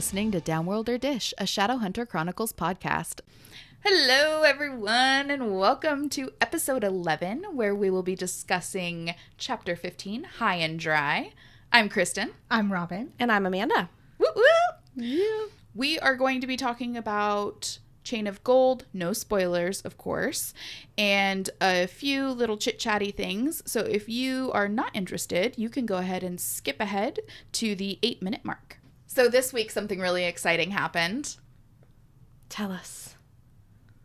listening to Downworlder Dish, a Shadowhunter Chronicles podcast. Hello, everyone, and welcome to episode 11, where we will be discussing chapter 15, High and Dry. I'm Kristen. I'm Robin. And I'm Amanda. Woo woo! Yeah. We are going to be talking about Chain of Gold, no spoilers, of course, and a few little chit-chatty things. So if you are not interested, you can go ahead and skip ahead to the 8-minute mark. So this week, something really exciting happened. Tell us.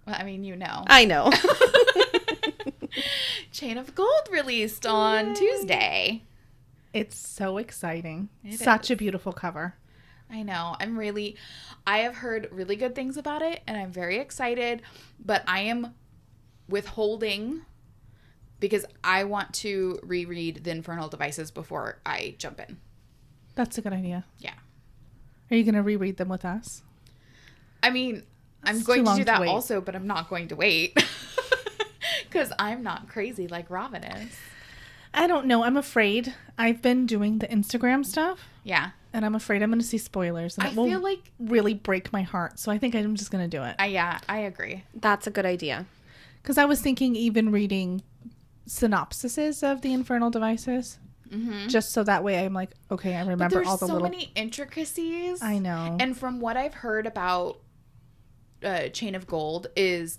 Well, I mean, you know. I know. Chain of Gold released on Tuesday. It's so exciting. Such a beautiful cover. I know. I have heard really good things about it, and I'm very excited, but I am withholding because I want to reread the Infernal Devices before I jump in. That's a good idea. Yeah. Are you going to reread them with us? I mean, I'm going to do that also, but I'm not going to wait because I'm not crazy like Robin is. I don't know. I'm afraid. I've been doing the Instagram stuff. Yeah. And I'm afraid I'm going to see spoilers. And it will like really break my heart. So I think I'm just going to do it. Yeah, I agree. That's a good idea. Because I was thinking even reading synopsises of the Infernal Devices. Mm-hmm. Just so that way I'm like, okay, I remember all the little... There's so many intricacies. I know. And from what I've heard about Chain of Gold is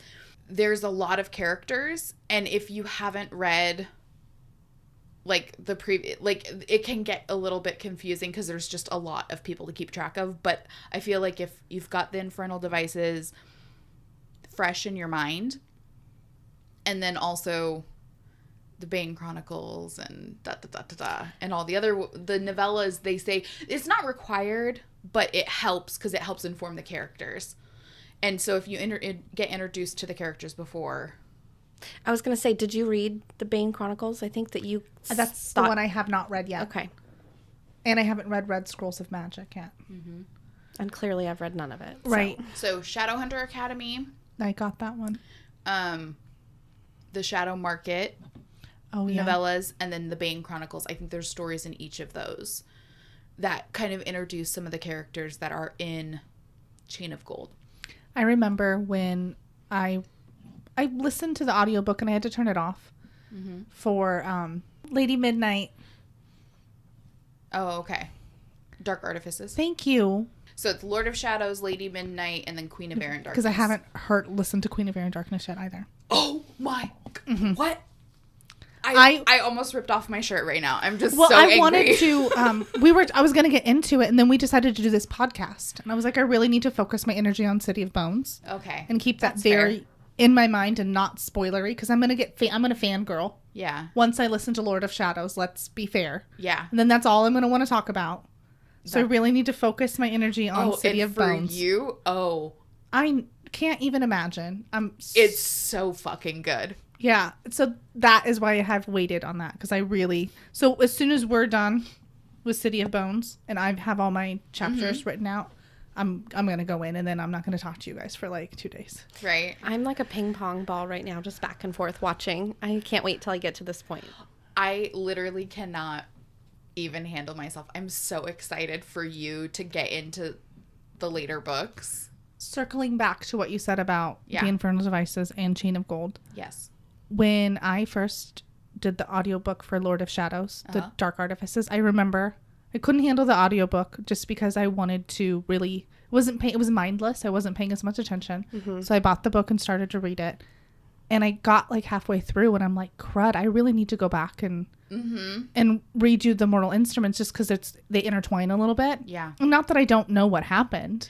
there's a lot of characters. And if you haven't read... it can get a little bit confusing because there's just a lot of people to keep track of. But I feel like if you've got the Infernal Devices fresh in your mind, and then also the Bane Chronicles and and all the novellas, they say it's not required, but it helps because it helps inform the characters. And so if you get introduced to the characters before... I was going to say, did you read the Bane Chronicles? I think that you... That's the one I have not read yet. Okay. And I haven't read Red Scrolls of Magic yet. Mm-hmm. And clearly I've read none of it. Right. So Shadowhunter Academy. I got that one. The Shadow Market novellas, and then the Bane Chronicles. I think there's stories in each of those that kind of introduce some of the characters that are in Chain of Gold. I remember when I listened to the audiobook and I had to turn it off for Lady Midnight. Oh, okay. Dark Artifices. Thank you. So it's Lord of Shadows, Lady Midnight, and then Queen of Air and Darkness. Because I haven't listened to Queen of Air and Darkness yet either. Oh my! What? I almost ripped off my shirt right now. I'm just so angry. I wanted to. I was gonna get into it, and then we decided to do this podcast, and I was like, I really need to focus my energy on City of Bones. Okay. And keep that very in my mind and not spoilery, because I'm gonna fangirl. Yeah. Once I listen to Lord of Shadows, let's be fair. Yeah. And then that's all I'm gonna want to talk about. So I really need to focus my energy on City of Bones. For you, I can't even imagine. It's so fucking good. Yeah. So that is why I have waited on that, because so as soon as we're done with City of Bones and I have all my chapters written out, I'm going to go in, and then I'm not going to talk to you guys for like 2 days. Right. I'm like a ping pong ball right now, just back and forth watching. I can't wait till I get to this point. I literally cannot even handle myself. I'm so excited for you to get into the later books. Circling back to what you said about the Infernal Devices and Chain of Gold. Yes. When I first did the audiobook for Lord of Shadows, the Dark Artifices, I remember I couldn't handle the audiobook just because I wanted to really... It was mindless. I wasn't paying as much attention. Mm-hmm. So I bought the book and started to read it. And I got like halfway through and I'm like, crud, I really need to go back and redo the Mortal Instruments just because they intertwine a little bit. Yeah. Not that I don't know what happened.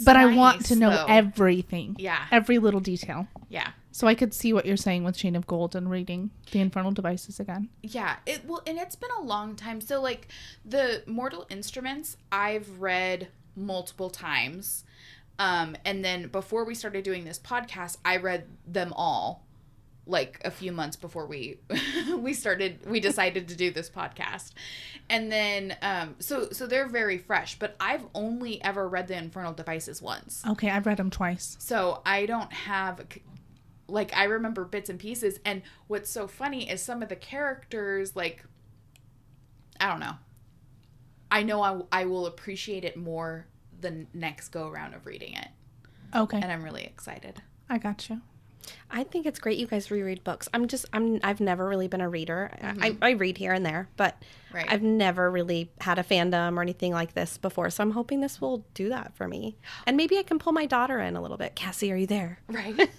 But I want to know everything. Yeah. Every little detail. Yeah. So I could see what you're saying with Chain of Gold and reading the Infernal Devices again. Yeah. And it's been a long time. So like the Mortal Instruments, I've read multiple times. And then before we started doing this podcast, I read them all like a few months before we decided to do this podcast. And then, so they're very fresh, but I've only ever read the Infernal Devices once. Okay. I've read them twice. So I don't have, like, I remember bits and pieces. And what's so funny is some of the characters, like, I don't know. I know I will appreciate it more the next go around of reading it. Okay. And I'm really excited. I got you. I think it's great you guys reread books. I've never really been a reader. I read here and there, but I've never really had a fandom or anything like this before. So I'm hoping this will do that for me. And maybe I can pull my daughter in a little bit. Cassie, are you there? Right.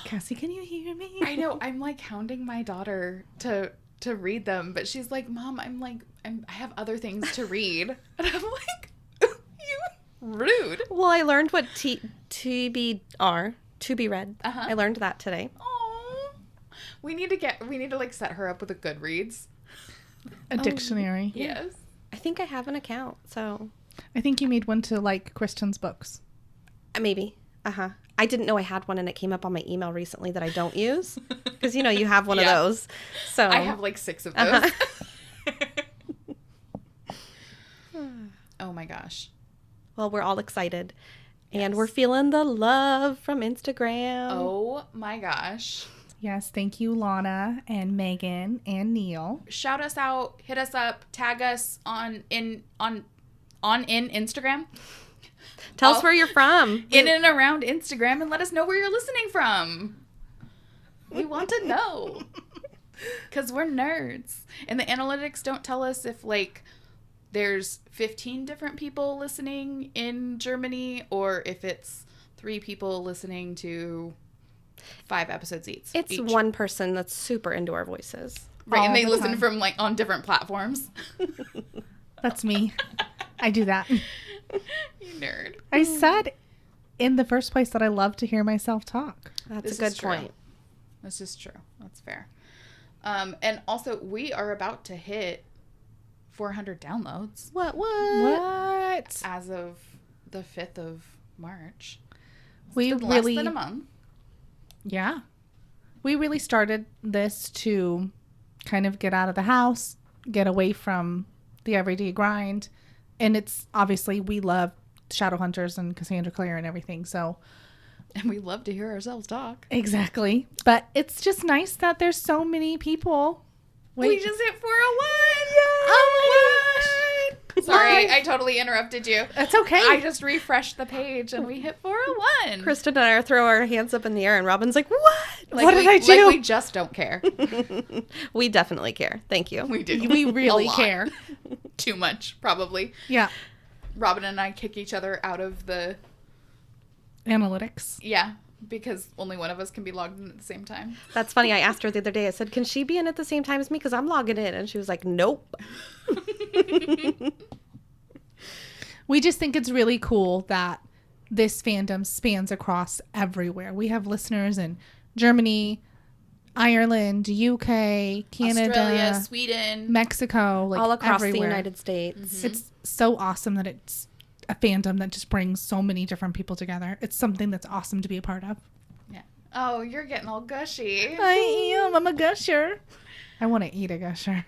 Cassie, can you hear me? I know. I'm like hounding my daughter to read them, but she's like, Mom, I have other things to read. And I'm like, you rude. Well, I learned what TBR, to be read. I learned that today. Oh, we need to like set her up with a Goodreads. A dictionary. Yes. I think I have an account, so. I think you made one to like Christian's books. Maybe. I didn't know I had one, and it came up on my email recently that I don't use. Because, you have one of those. So I have like 6 of those. Oh my gosh. Well, we're all excited. And we're feeling the love from Instagram. Oh my gosh. Yes, thank you, Lana and Megan and Neil. Shout us out, hit us up, tag us on Instagram. Tell us where you're from. In and around Instagram, and let us know where you're listening from. We want to know. Because we're nerds. And the analytics don't tell us if, like, there's 15 different people listening in Germany, or if it's 3 people listening to 5 episodes each. It's one person that's super into our voices. Right, and they listen from, like, on different platforms. That's me. I do that. You nerd. I said in the first place that I love to hear myself talk. That's a good point. This is true. That's fair. And also, we are about to hit 400 downloads. What? As of the 5th of March. We really less than a month. Yeah. We really started this to kind of get out of the house, get away from the everyday grind. And it's obviously we love Shadowhunters and Cassandra Clare and everything. So, and we love to hear ourselves talk. Exactly. But it's just nice that there's so many people. We just hit 401. Yay! Oh my gosh. Sorry, I totally interrupted you. That's okay. I just refreshed the page and we hit 401. Kristen and I throw our hands up in the air and Robin's like, what? Like what did I do? Like we just don't care. We definitely care. Thank you. We do. We really care. Too much, probably. Yeah. Robin and I kick each other out of the analytics. Yeah, because only one of us can be logged in at the same time. That's funny. I asked her the other day. I said, can she be in at the same time as me? Because I'm logging in. And she was like, nope. We just think it's really cool that this fandom spans across everywhere. We have listeners in Germany, Ireland, UK, Canada, Australia, Sweden, Mexico, like all across everywhere. the United States. Mm-hmm. It's so awesome that it's a fandom that just brings so many different people together. It's something that's awesome to be a part of. Yeah. Oh, you're getting all gushy. I am. I'm a gusher. I want to eat a gusher.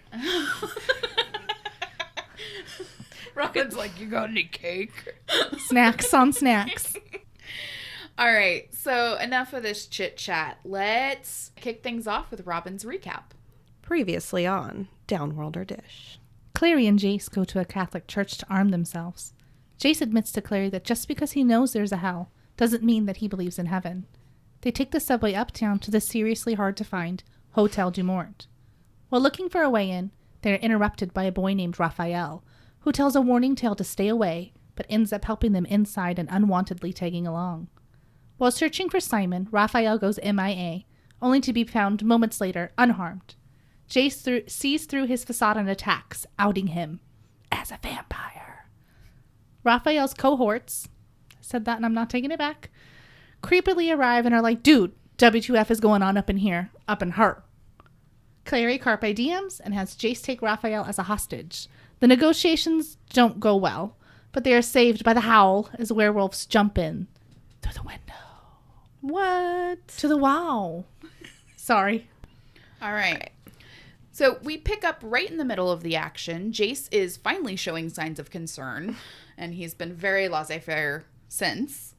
Robin's like, you got any cake? Snacks on snacks. All right, so enough of this chit chat. Let's kick things off with Robin's recap. Previously on Downworlder Dish. Clary and Jace go to a Catholic church to arm themselves. Jace admits to Clary that just because he knows there's a hell doesn't mean that he believes in heaven. They take the subway uptown to the seriously hard to find Hotel du Mort. While looking for a way in, they are interrupted by a boy named Raphael, who tells a warning tale to stay away, but ends up helping them inside and unwantedly tagging along. While searching for Simon, Raphael goes MIA, only to be found moments later unharmed. Jace sees through his facade and attacks, outing him as a vampire. Raphael's cohorts, said that and I'm not taking it back, creepily arrive and are like, dude, W2F is going on up in here, up in her. Clary carpe diems and has Jace take Raphael as a hostage. The negotiations don't go well, but they are saved by the howl as werewolves jump in through the window. What? To the wow. Sorry. All right. So we pick up right in the middle of the action. Jace is finally showing signs of concern, and he's been very laissez-faire since.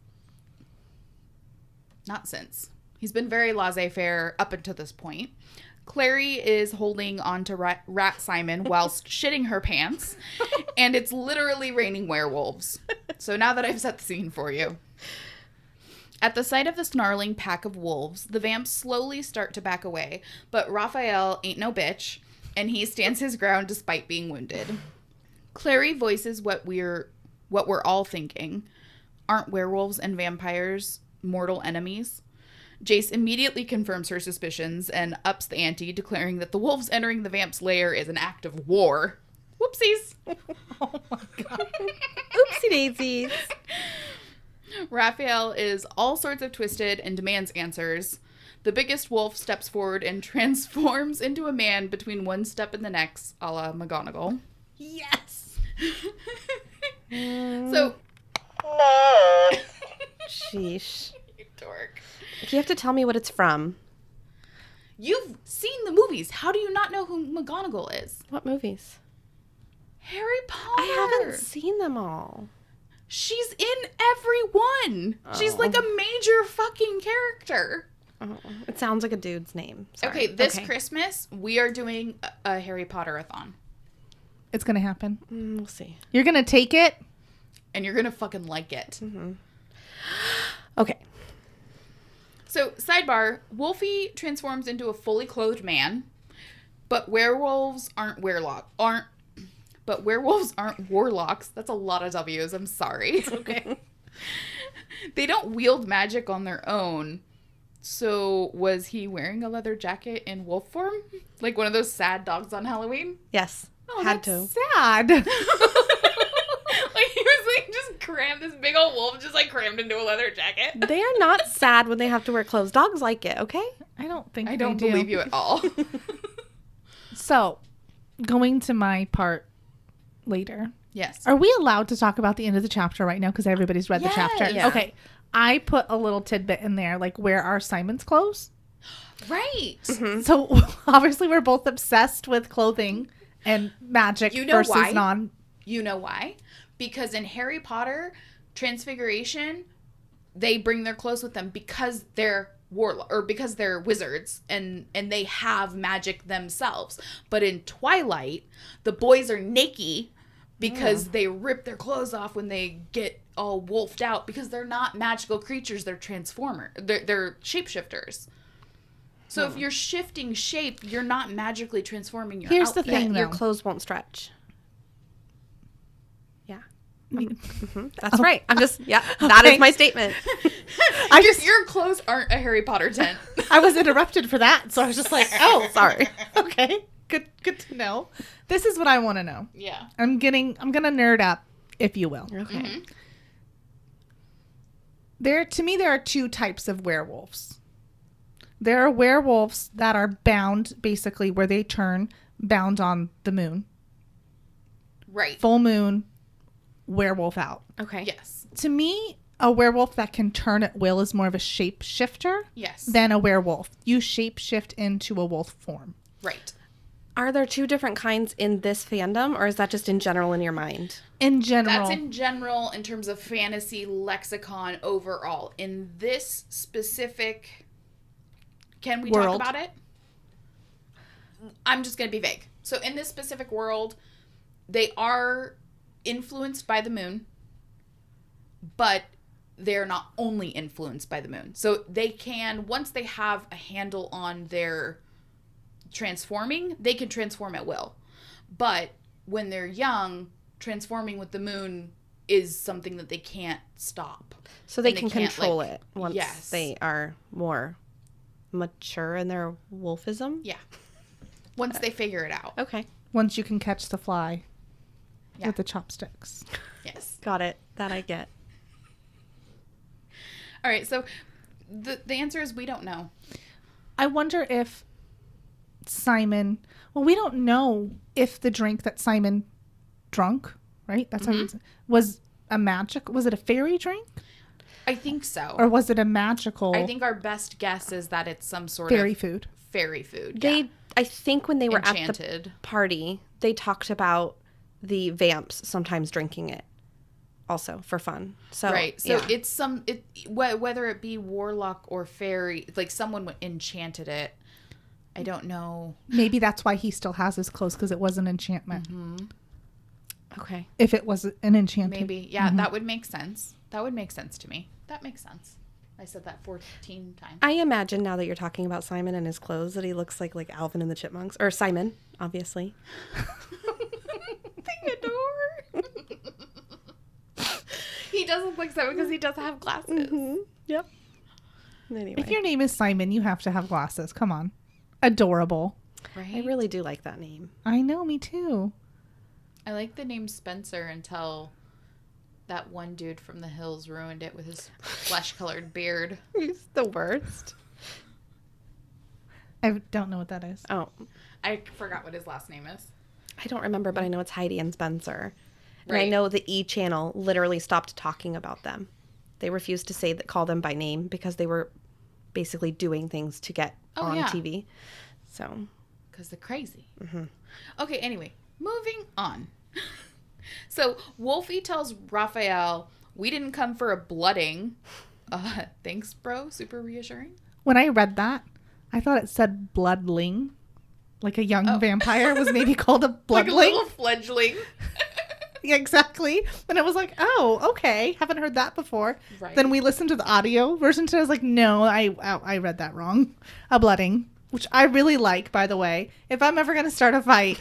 Not since. He's been very laissez-faire up until this point. Clary is holding on to Rat Simon whilst shitting her pants, and it's literally raining werewolves. So now that I've set the scene for you. At the sight of the snarling pack of wolves, the vamps slowly start to back away, but Raphael ain't no bitch, and he stands his ground despite being wounded. Clary voices what we're all thinking. Aren't werewolves and vampires mortal enemies? Jace immediately confirms her suspicions and ups the ante, declaring that the wolves entering the vamp's lair is an act of war. Whoopsies. Oh my god. Oopsie daisies. Raphael is all sorts of twisted and demands answers. The biggest wolf steps forward and transforms into a man between one step and the next, a la McGonagall. Yes. So. Sheesh. You dork. You have to tell me what it's from. You've seen the movies. How do you not know who McGonagall is? What movies? Harry Potter. I haven't seen them all. She's in every one. Oh. She's like a major fucking character. Oh, it sounds like a dude's name. Sorry. Okay, this Christmas, we are doing a Harry Potter-a-thon. It's going to happen. We'll see. You're going to take it? And you're going to fucking like it. Mm-hmm. Okay. So, sidebar, Wolfie transforms into a fully clothed man, but werewolves aren't warlocks. That's a lot of W's. I'm sorry. Okay. They don't wield magic on their own. So, was he wearing a leather jacket in wolf form? Like one of those sad dogs on Halloween? Yes. Oh, Had that's to. sad. Like he was like just crammed, this big old wolf just like crammed into a leather jacket. They are not sad when they have to wear clothes. Dogs like it, okay? I don't think I don't they do. believe you at all. So, going to my part later. Yes. Are we allowed to talk about the end of the chapter right now? Because everybody's read the chapter. Yeah. Okay. I put a little tidbit in there, like, where are Simon's clothes? Right. Mm-hmm. So, obviously, we're both obsessed with clothing and magic versus why? non. You know why? Because in Harry Potter, Transfiguration, they bring their clothes with them because they're because they're wizards and they have magic themselves. But in Twilight, the boys are naked because they rip their clothes off when they get all wolfed out because they're not magical creatures, they're they're shapeshifters. So if you're shifting shape, you're not magically transforming your Here's outfit. the thing, Your though. clothes won't stretch. Yeah. That's right. I'm just, that is my statement. Your clothes aren't a Harry Potter tent. I was interrupted for that, so I was just like, oh, sorry. Okay. Good to know. This is what I want to know. Yeah. I'm gonna nerd up, if you will. Okay. Mm-hmm. To me, there are two types of werewolves. There are werewolves that are bound, basically, where they turn bound on the moon. Right. Full moon, werewolf out. Okay. Yes. To me, a werewolf that can turn at will is more of a shapeshifter than a werewolf. You shapeshift into a wolf form. Right. Are there two different kinds in this fandom, or is that just in general in your mind? In general. That's in general in terms of fantasy lexicon overall. In this specific... Can we talk about it? I'm just going to be vague. So in this specific world, they are influenced by the moon, but they're not only influenced by the moon. So they can, once they have a handle on their transforming, they can transform at will. But when they're young, transforming with the moon is something that they can't stop. So they can control it once they are more mature in their wolfism? Yeah. Once they figure it out. Okay. Once you can catch the fly with the chopsticks. Yes. Got it. That I get. All right. So the answer is we don't know. I wonder if Simon... Well, we don't know if the drink that Simon drunk, right? That's how was a magic... Was it a fairy drink? I think so. Or was it a magical... I think our best guess is that it's some sort fairy of... food. Fairy food. I think when they were Enchanted. at the party, they talked about the vamps sometimes drinking it also for fun. So right. So it's whether it be warlock or fairy, like someone enchanted it. I don't know. Maybe that's why he still has his clothes, because it was an enchantment. Mm-hmm. Okay. If it was an enchanted. Maybe. Yeah, that would make sense. That would make sense to me. That makes sense. I said that 14 times. I imagine now that you're talking about Simon and his clothes that he looks like Alvin and the Chipmunks. Or Simon, obviously. Theodore. He does look like Simon because he does have glasses. Mm-hmm. Yep. Anyway. If your name is Simon, you have to have glasses. Come on. Adorable. Right? I really do like that name. I know, me too. I like the name Spencer until that one dude from the hills ruined it with his flesh-colored beard. He's the worst. I don't know what that is. Oh. I forgot what his last name is. I don't remember, but I know it's Heidi and Spencer. And Right. I know the E! Channel literally stopped talking about them. They refused to call them by name because they were basically doing things to get on TV. So. Because they're crazy. Mm-hmm. Okay, anyway, moving on. So Wolfie tells Raphael, "We didn't come for a blooding." Thanks, bro. Super reassuring. When I read that, I thought it said bloodling. Like a young vampire was maybe called a bloodling. Like a little fledgling. Yeah, exactly. And I was like, oh, okay. Haven't heard that before. Right. Then we listened to the audio version, so I was like, no, I read that wrong. A blooding, which I really like, by the way. If I'm ever going to start a fight,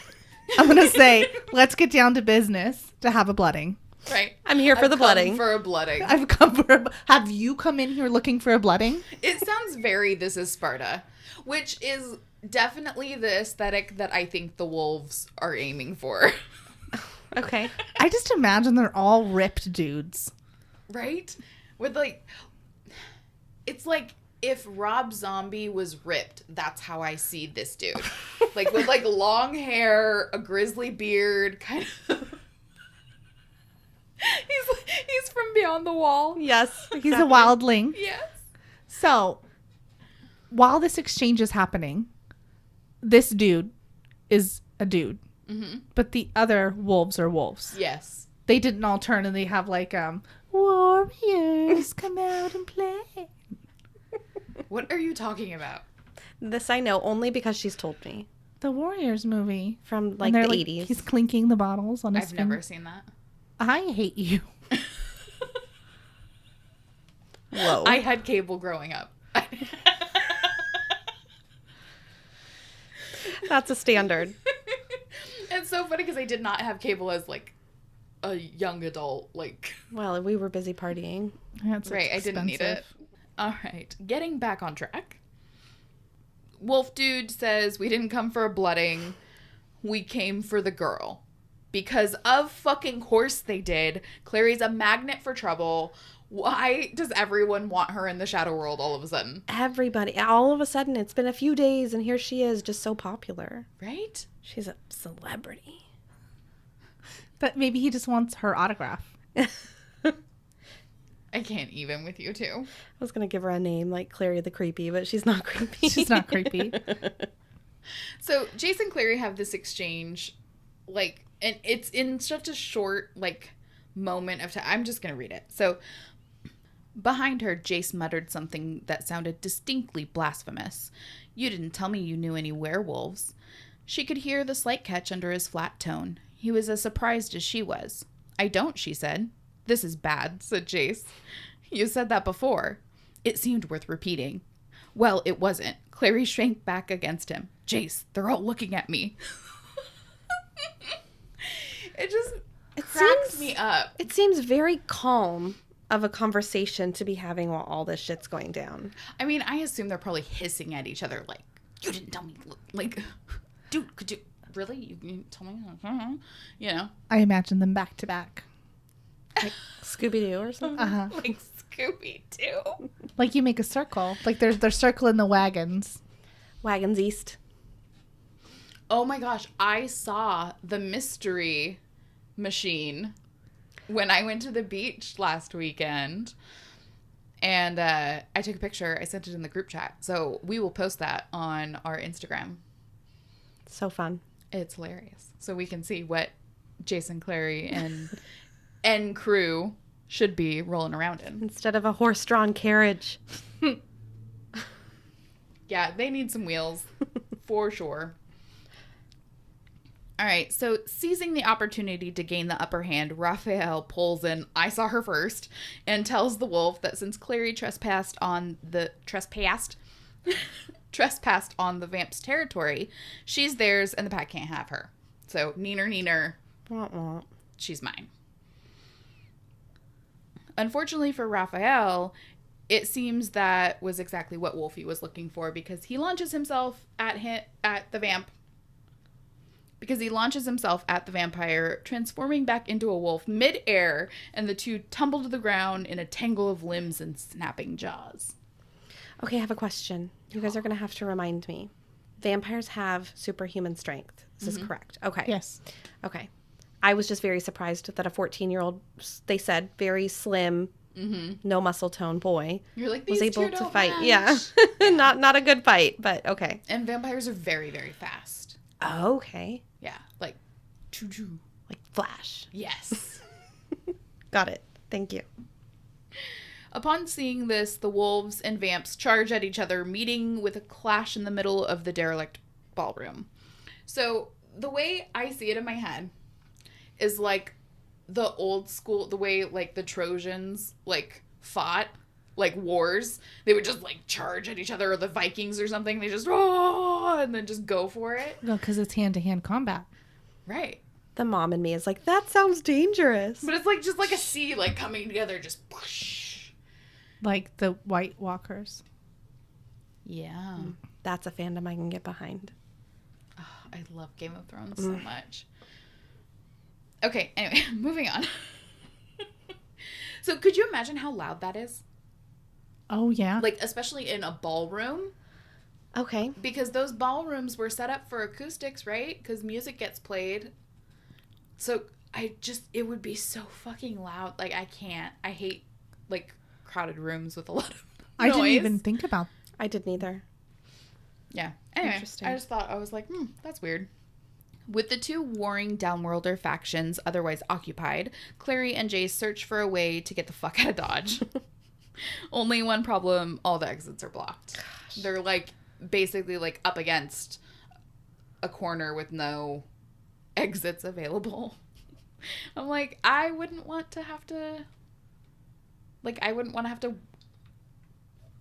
I'm going to say, let's get down to business to have a blooding. Right. I'm here for the blooding. For a blooding. I've come for have you come in here looking for a blooding? It sounds very This Is Sparta, which is definitely the aesthetic that I think the wolves are aiming for. Okay. I just imagine they're all ripped dudes. Right? With it's like if Rob Zombie was ripped, that's how I see this dude. Like with long hair, a grizzly beard, kind of. He's from Beyond the Wall. Yes. He's a wildling. Yes. So, while this exchange is happening, this dude is a dude. Mm-hmm. But the other wolves are wolves. Yes. They didn't all turn and they have warriors come out and play. What are you talking about? This I know only because she's told me. The Warriors movie. From the 80s. He's clinking the bottles on his I've finger. never seen that. I hate you. Whoa. I had cable growing up. That's a standard. It's so funny because I did not have cable as a young adult. Well, we were busy partying. That's right, I didn't need it. All right, getting back on track. Wolf Dude says, "We didn't come for a blooding. We came for the girl. Because of fucking course they did. Clary's a magnet for trouble. Why does everyone want her in the Shadow World all of a sudden?" Everybody. All of a sudden, it's been a few days and here she is, just so popular. Right? She's a celebrity. But maybe he just wants her autograph. I can't even with you two. I was going to give her a name like Clary the Creepy, but she's not creepy. She's not creepy. So Jace and Clary have this exchange, and it's in such a short, moment of time. I'm just going to read it. So behind her, Jace muttered something that sounded distinctly blasphemous. "You didn't tell me you knew any werewolves." She could hear the slight catch under his flat tone. He was as surprised as she was. "I don't," she said. "This is bad," said Jace. "You said that before." It seemed worth repeating. Well, it wasn't. Clary shrank back against him. "Jace, they're all looking at me." It cracks me up. It seems very calm of a conversation to be having while all this shit's going down. I mean, I assume they're probably hissing at each other "You didn't tell me." Dude, could you... Really? You didn't tell me? You know? I imagine them back to back. Like Scooby-Doo or something? Uh-huh. Like Scooby-Doo. Like you make a circle. Like they're circling the wagons. Wagons East. Oh my gosh. I saw the mystery machine when I went to the beach last weekend. And I took a picture. I sent it in the group chat. So we will post that on our Instagram. So fun. It's hilarious. So we can see what Jason, Clary, and crew should be rolling around in. Instead of a horse-drawn carriage. Yeah, they need some wheels. For sure. All right, so seizing the opportunity to gain the upper hand, Raphael pulls in I Saw Her First and tells the wolf that since Clary trespassed on the vamp's territory, she's theirs and the pack can't have her. So, neener, she's mine. Unfortunately for Raphael, it seems that was exactly what Wolfie was looking for, because he launches himself at the vampire, transforming back into a wolf mid-air, and the two tumble to the ground in a tangle of limbs and snapping jaws. Okay, I have a question. You guys are going to have to remind me. Vampires have superhuman strength. Is this correct? Okay. Yes. Okay. I was just very surprised that a 14-year-old, they said, very slim, no muscle tone boy You're like, was able to fight. Match. Yeah. not a good fight, but okay. And vampires are very, very fast. Oh, okay. Yeah, like choo-choo. Like Flash. Yes. Got it. Thank you. Upon seeing this, the wolves and vamps charge at each other, meeting with a clash in the middle of the derelict ballroom. So the way I see it in my head is like the old school, the way like the Trojans like fought like wars. They would just like charge at each other, or the Vikings or something. They just and then just go for it. No, because it's hand-to-hand combat. Right. The mom in me is like, that sounds dangerous. But it's like just like a sea like coming together, just whoosh. Like the White Walkers. Yeah. That's a fandom I can get behind. Oh, I love Game of Thrones so much. Okay, anyway, moving on. So could you imagine how loud that is? Oh, yeah. Like, especially in a ballroom. Okay. Because those ballrooms were set up for acoustics, right? Because music gets played. So it would be so fucking loud. Like, I hate, like, crowded rooms with a lot of noise. I didn't even think about I didn't either. Yeah. Anyway, Interesting. I was like, that's weird. With the two warring Downworlder factions otherwise occupied, Clary and Jace search for a way to get the fuck out of Dodge. Only one problem, all the exits are blocked. Gosh. They're like basically like up against a corner with no exits available. I'm like, I wouldn't want to have to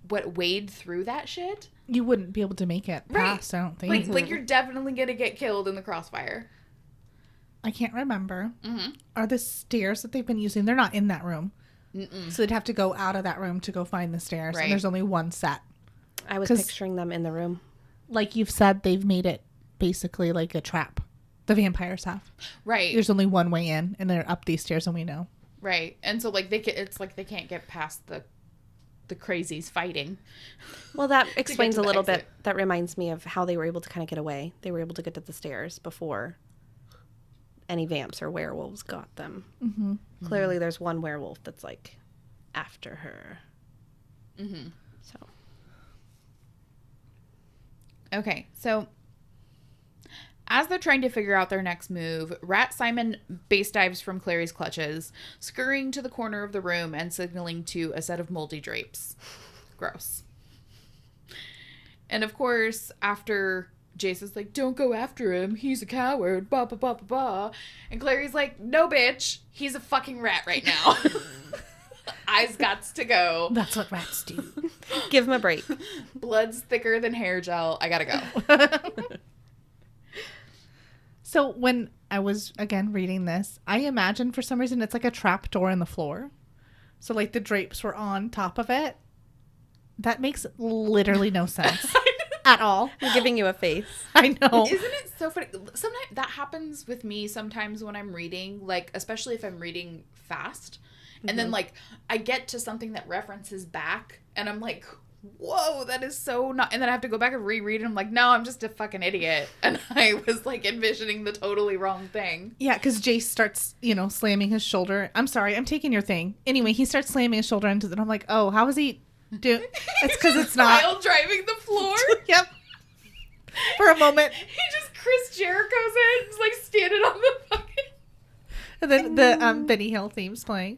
wade through that shit. You wouldn't be able to make it past, right. I don't think. Like you're definitely gonna get killed in the crossfire. I can't remember. Are the stairs that they've been using, they're not in that room. So they'd have to go out of that room to go find the stairs. Right. And there's only one set. I was picturing them in the room. Like you've said, they've made it basically like a trap. The vampires have. Right. There's only one way in, and they're up these stairs, and we know. Right. And so like it's like they can't get past the crazies fighting. Well, that explains a little bit. That reminds me of how they were able to kind of get away. They were able to get to the stairs before any vamps or werewolves got them. Clearly there's one werewolf that's like after her. So okay, so as they're trying to figure out their next move, Rat Simon base dives from Clary's clutches, scurrying to the corner of the room and signaling to a set of moldy drapes. Gross. And of course, after Jace is like, don't go after him, he's a coward, blah, blah, blah, blah, blah. And Clary's like, no, bitch, he's a fucking rat right now. Eyes gots to go. That's what rats do. Give him a break. Blood's thicker than hair gel. I gotta go. So when I was, again, reading this, I imagined for some reason it's like a trap door in the floor. So like the drapes were on top of it. That makes literally no sense at all. I'm giving you a face. I know. Isn't it so funny? Sometimes that happens with me sometimes when I'm reading, like, especially if I'm reading fast. And then, like, I get to something that references back, and I'm like, whoa, that is so not... And then I have to go back and reread it. I'm like, no, I'm just a fucking idiot. And I was, like, envisioning the totally wrong thing. Yeah, because Jace starts, slamming his shoulder. I'm sorry, I'm taking your thing. Anyway, he starts slamming his shoulder into it. I'm like, oh, how is he... It's because it's not... While driving the floor? Yep. For a moment. He just Chris Jericho's in, just, like, standing on the fucking... And then the Benny Hill theme's playing.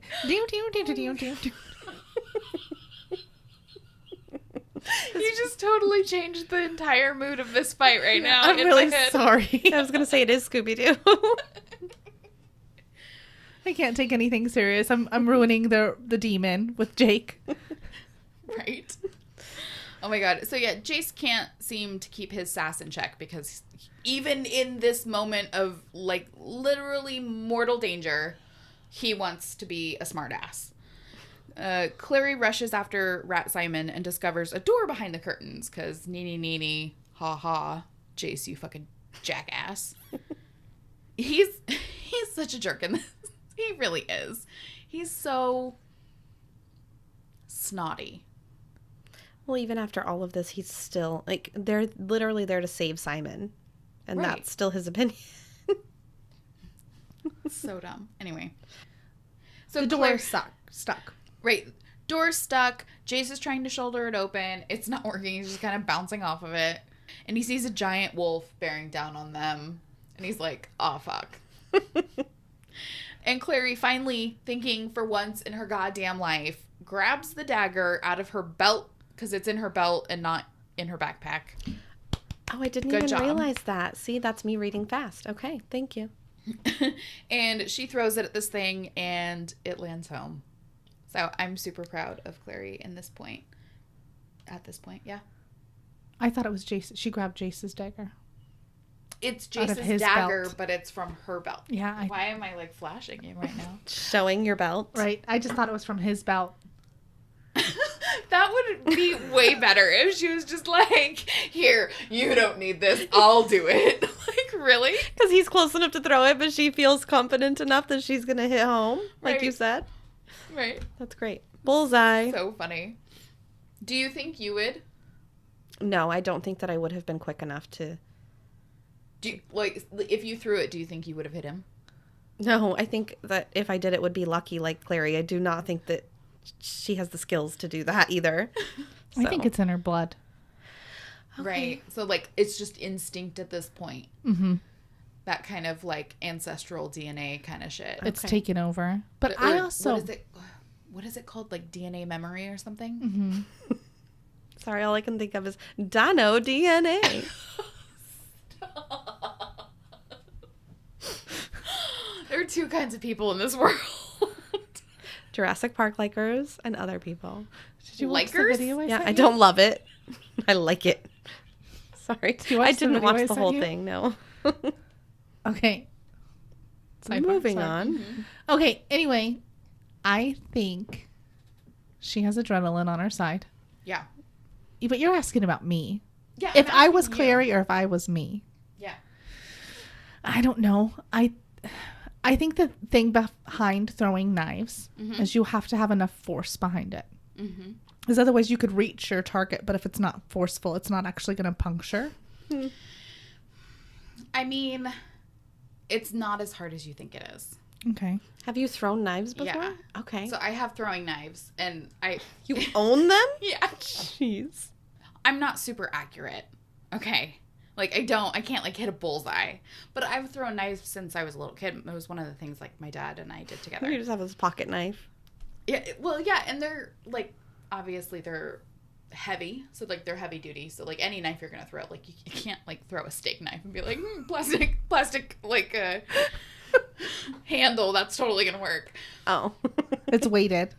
You just totally changed the entire mood of this fight right now. I'm really sorry. I was going to say it is Scooby-Doo. I can't take anything serious. I'm ruining the demon with Jake. Right. Oh my god. So yeah, Jace can't seem to keep his sass in check because even in this moment of like literally mortal danger, he wants to be a smartass. Clary rushes after Rat Simon and discovers a door behind the curtains because nee, ha ha, Jace, you fucking jackass. He's such a jerk in this. He really is. He's so snotty. Well, even after all of this, he's still, like, they're literally there to save Simon. And right. That's still his opinion. So dumb. Anyway. So the door's stuck. Right. Door's stuck. Jace is trying to shoulder it open. It's not working. He's just kind of bouncing off of it. And he sees a giant wolf bearing down on them. And he's like, oh, fuck. And Clary, finally thinking for once in her goddamn life, grabs the dagger out of her belt, because it's in her belt and not in her backpack. Oh, I didn't even realize that. See, that's me reading fast. Okay, thank you. And she throws it at this thing, and it lands home. So I'm super proud of Clary at this point, yeah. I thought it was Jace. She grabbed Jace's dagger. It's Jace's dagger, belt. But it's from her belt. Yeah. Why am I, like, flashing you right now? Showing your belt. Right. I just thought it was from his belt. That would be way better if she was just like, here, you don't need this, I'll do it. Like, really? Because he's close enough to throw it, but she feels confident enough that she's going to hit home, like you said. Right. That's great. Bullseye. So funny. Do you think you would? No, I don't think that I would have been quick enough to... if you threw it, do you think you would have hit him? No, I think that if I did, it would be lucky like Clary. I do not think that she has the skills to do that either. So. I think it's in her blood. Okay. Right. So, like, it's just instinct at this point. Mm-hmm. That kind of, like, ancestral DNA kind of shit. It's taken over. But I also... What is it called? Like, DNA memory or something? Mm-hmm. Sorry, all I can think of is Dino DNA. There are two kinds of people in this world. Jurassic Park likers and other people. Did you watch the video I sent I don't love it. I like it. Sorry. I didn't watch the whole thing, no. Okay. Moving on. Mm-hmm. Okay, anyway, I think she has adrenaline on her side. Yeah. But you're asking about me. Yeah. If I was Clary or if I was me. Yeah. I don't know. I think the thing behind throwing knives is you have to have enough force behind it. Mm-hmm. Because otherwise you could reach your target, but if it's not forceful, it's not actually going to puncture. I mean, it's not as hard as you think it is. Okay. Have you thrown knives before? Yeah. Okay. So I have throwing knives, and You own them? Yeah. Jeez. I'm not super accurate. Okay. Like, I can't, like, hit a bullseye. But I've thrown knives since I was a little kid. It was one of the things, like, my dad and I did together. You just have this pocket knife. Yeah, well, yeah, and they're, like, obviously they're heavy. So, like, they're heavy duty. So, like, any knife you're going to throw, like, you can't, like, throw a steak knife and be like, plastic, like, handle. That's totally going to work. Oh. It's weighted.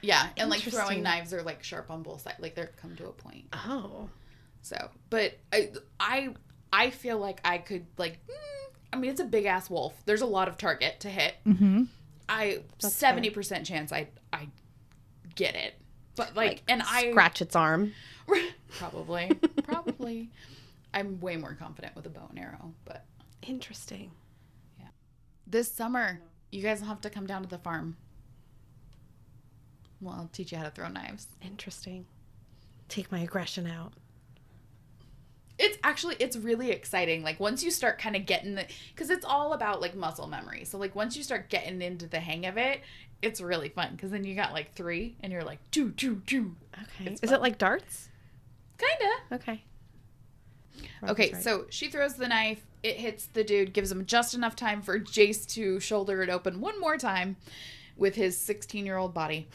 Yeah, and, like, throwing knives are, like, sharp on both sides. Like, they're come to a point. Oh. So, but I feel like I could, like, I mean, it's a big ass wolf. There's a lot of target to hit. Mm-hmm. 70% chance I get it. But, like and I scratch its arm. Probably. I'm way more confident with a bow and arrow, but interesting. Yeah. This summer, you guys will have to come down to the farm. Well, I'll teach you how to throw knives. Interesting. Take my aggression out. It's really exciting. Like, once you start kind of getting because it's all about, like, muscle memory. So, like, once you start getting into the hang of it, it's really fun. Because then you got, like, 3, and you're like, 2, 2, 2. Okay. Is it like darts? Kinda. Okay. Okay, so she throws the knife. It hits the dude, gives him just enough time for Jace to shoulder it open one more time with his 16-year-old body.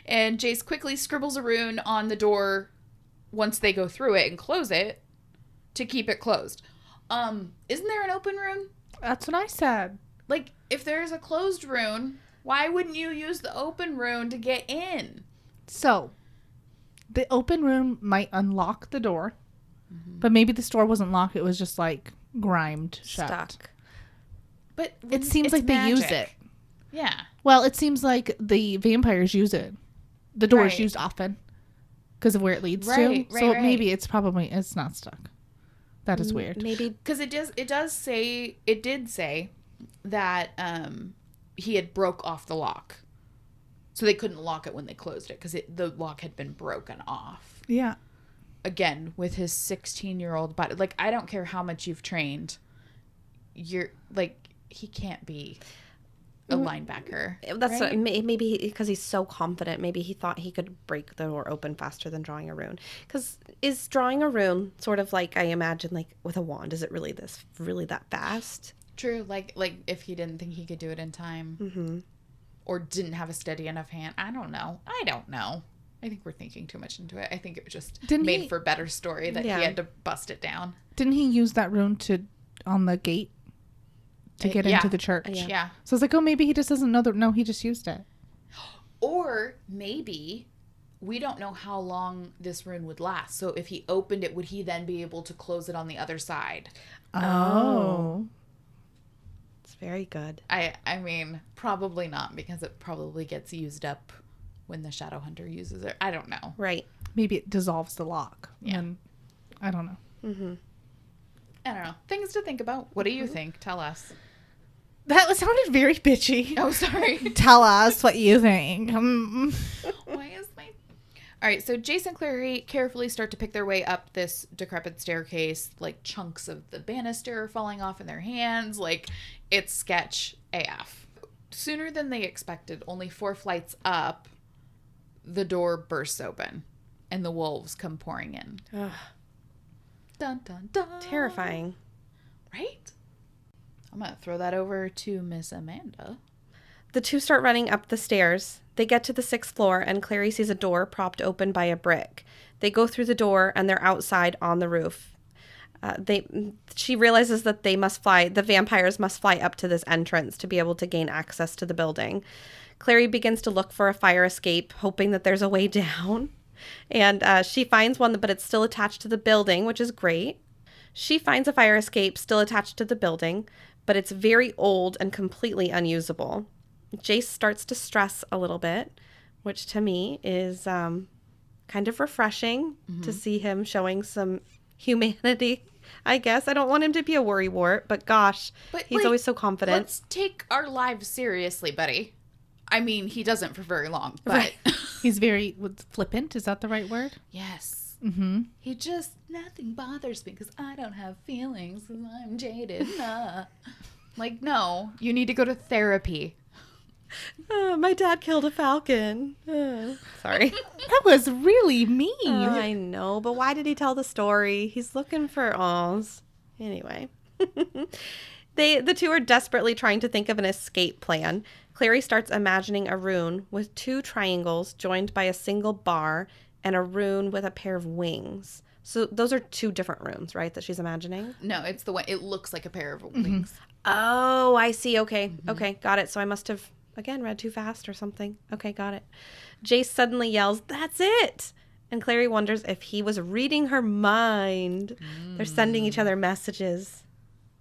And Jace quickly scribbles a rune on the door once they go through it and close it to keep it closed. Isn't there an open rune? That's what I said. Like, if there's a closed rune, why wouldn't you use the open rune to get in? So, the open rune might unlock the door, but maybe this door wasn't locked. It was just, like, grimed shut. Stuck. But it seems like they use it. Yeah. Well, it seems like the vampires use it. The door is used often because of where it leads to. So maybe it's not stuck. That is weird. Maybe because it did say that he had broke off the lock, so they couldn't lock it when they closed it because the lock had been broken off. Yeah. Again, with his 16-year-old body, like, I don't care how much you've trained, you're like, he can't be a linebacker. That's right? Maybe because he's so confident. Maybe he thought he could break the door open faster than drawing a rune. Because is drawing a rune sort of like, I imagine, like with a wand? Is it really that fast? True. Like if he didn't think he could do it in time, or didn't have a steady enough hand. I don't know. I think we're thinking too much into it. I think it was just made for better story that he had to bust it down. Didn't he use that rune on the gate to get into the church? Yeah. So it's like, oh, maybe he just doesn't know that. No, he just used it. Or maybe we don't know how long this rune would last. So if he opened it, would he then be able to close it on the other side? Oh. It's very good. I mean, probably not, because it probably gets used up when the Shadowhunter uses it. I don't know. Right. Maybe it dissolves the lock. Yeah. And I don't know. I don't know. Things to think about. What do you think? Tell us. That sounded very bitchy. Oh, sorry. Tell us what you think. Why is my... All right, so Jace and Clary carefully start to pick their way up this decrepit staircase. Like, chunks of the banister are falling off in their hands. Like, it's sketch AF. Sooner than they expected, only 4 flights up, the door bursts open, and the wolves come pouring in. Ugh. Dun, dun, dun. Terrifying. Right? I'm going to throw that over to Miss Amanda. The two start running up the stairs. They get to the 6th floor, and Clary sees a door propped open by a brick. They go through the door, and they're outside on the roof. She realizes that the vampires must fly up to this entrance to be able to gain access to the building. Clary begins to look for a fire escape, hoping that there's a way down. And she finds one, but it's still attached to the building, which is great. She finds a fire escape still attached to the building, but it's very old and completely unusable. Jace starts to stress a little bit, which to me is kind of refreshing to see him showing some humanity, I guess. I don't want him to be a worrywart, but gosh, he's always so confident. Let's take our lives seriously, buddy. I mean, he doesn't for very long, but... He's very flippant. Is that the right word? Yes. Mm-hmm. He just, nothing bothers me because I don't have feelings because I'm jaded. Like, no, you need to go to therapy. My dad killed a falcon. Sorry. That was really mean. I know, but why did he tell the story? He's looking for alls. Anyway. The two are desperately trying to think of an escape plan. Clary starts imagining a rune with 2 triangles joined by a single bar and a rune with a pair of wings. So those are 2 different runes, right, that she's imagining? No, it's the one. It looks like a pair of wings. Oh, I see. Okay. Okay, got it. So I must have, again, read too fast or something. Okay, got it. Jace suddenly yells, "That's it!" And Clary wonders if he was reading her mind. They're sending each other messages.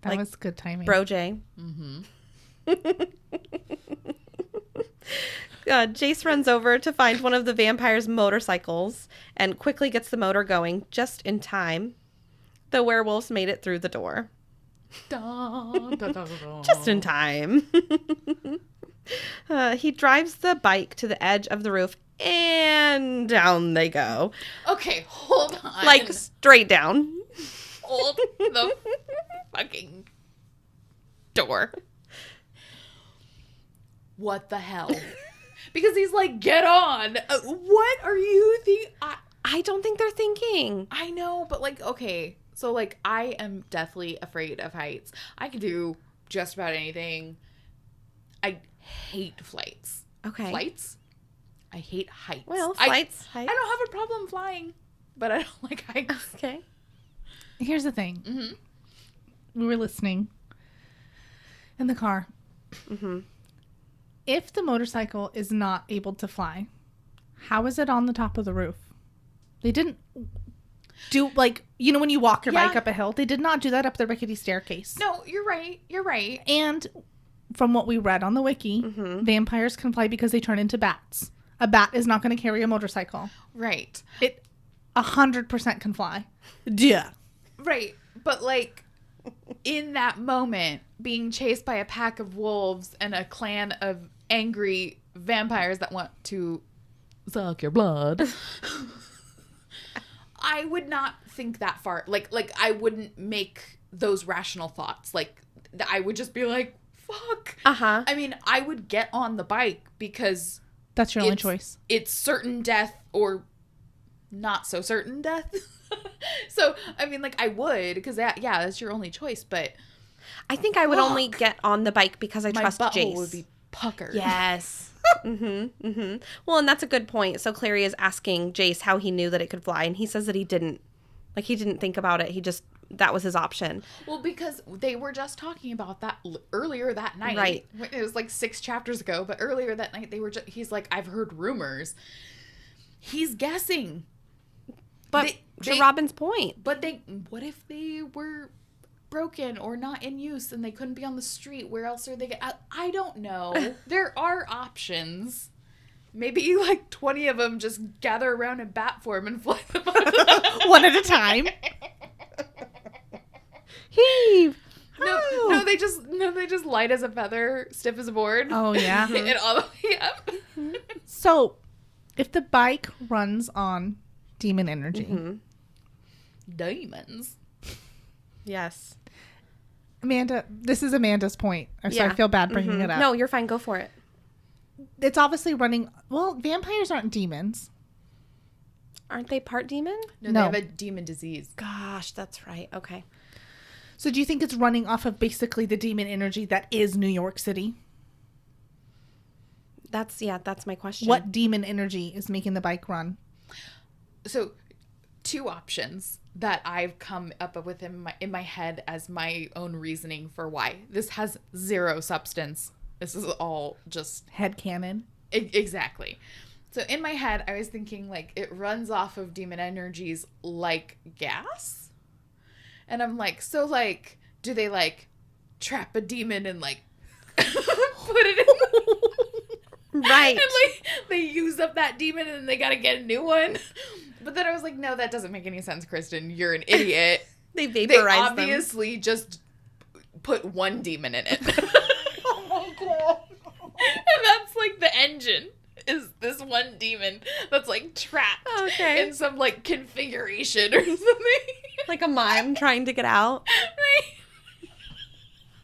That was good timing. Bro J. Jace runs over to find one of the vampires' motorcycles and quickly gets the motor going just in time. The werewolves made it through the door. Just in time. He drives the bike to the edge of the roof and down they go. Okay, hold on. Like straight down. Hold the fucking door. What the hell? Because he's like, get on. What are you thinking? I don't think they're thinking. I know, but like, okay. So like, I am deathly afraid of heights. I can do just about anything. I hate flights. Okay. Flights? I hate heights. Well, heights. I don't have a problem flying, but I don't like heights. Okay. Here's the thing. Mm-hmm. We were listening in the car. Mm-hmm. If the motorcycle is not able to fly, how is it on the top of the roof? They didn't do, like, you know, when you walk your bike up a hill, they did not do that up the rickety staircase. No, you're right. You're right. And from what we read on the wiki, vampires can fly because they turn into bats. A bat is not going to carry a motorcycle. Right. It 100% can fly. Yeah. Right. But, like, in that moment, being chased by a pack of wolves and a clan of angry vampires that want to suck your blood, I would not think that far. Like I wouldn't make those rational thoughts. Like, I would just be like, fuck. Uh-huh. I mean, I would get on the bike because that's your only choice. It's certain death or not so certain death. So, I mean, like, I would, because that's your only choice, but I think I would only get on the bike because I trust Jace. My butthole would be puckered. Yes. Well, and that's a good point. So Clary is asking Jace how he knew that it could fly, and he says that he didn't. Like, he didn't think about it. That was his option. Well, because they were just talking about that earlier that night. Right. It was like 6 chapters ago, but earlier that night he's like, I've heard rumors. He's guessing. But to Robin's point. But what if they were broken or not in use and they couldn't be on the street? Where else are they? I don't know. There are options. Maybe like 20 of them just gather around in bat form and fly them one at a time. Heave. No, they just light as a feather, stiff as a board. Oh yeah. And all the way up. So, if the bike runs on demon energy, demons. Yes. Amanda, this is Amanda's point. So I feel bad bringing it up. No, you're fine. Go for it. It's obviously running. Well, vampires aren't demons. Aren't they part demon? No, they have a demon disease. Gosh, that's right. Okay. So do you think it's running off of basically the demon energy that is New York City? That's my question. What demon energy is making the bike run? So, 2 options that I've come up with in my head as my own reasoning for why. This has 0 substance. This is all just headcanon. Exactly. So in my head, I was thinking, like, it runs off of demon energies like gas. And I'm like, so, like, do they, like, trap a demon and, like, put it in? Right. And, like, they use up that demon and they gotta get a new one. But then I was like, no, that doesn't make any sense, Kristen. You're an idiot. They vaporize They obviously just put one demon in it. Oh my god. And that's like the engine. Is this one demon that's like trapped in some like configuration or something. Like a mime trying to get out. Right.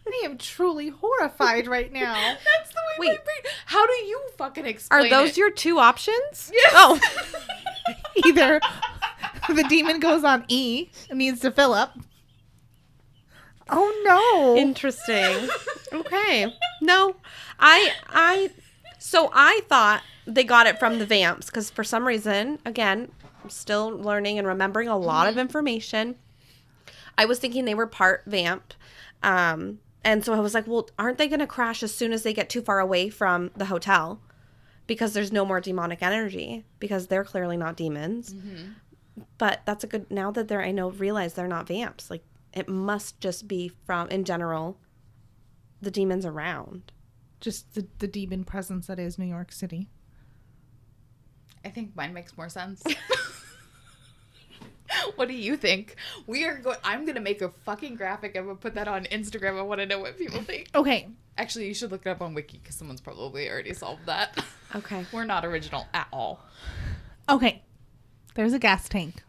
I am truly horrified right now. That's the way my brain. How do you fucking explain it? Are those your 2 options? Yes. Oh. Either the demon goes on E and needs to fill up. Oh no. Interesting. Okay. No. So I thought they got it from the vamps because for some reason, again, I'm still learning and remembering a lot of information. I was thinking they were part vamp. And so I was like, well, aren't they going to crash as soon as they get too far away from the hotel? Because there's no more demonic energy because they're clearly not demons. Mm-hmm. But that's a good, now that realize they're not vamps. Like, it must just be from, in general, the demons around. Just the demon presence that is New York City. I think mine makes more sense. What do you think? I'm going to make a fucking graphic. I'm going to put that on Instagram. I want to know what people think. Okay. Actually, you should look it up on Wiki because someone's probably already solved that. Okay. We're not original at all. Okay. There's a gas tank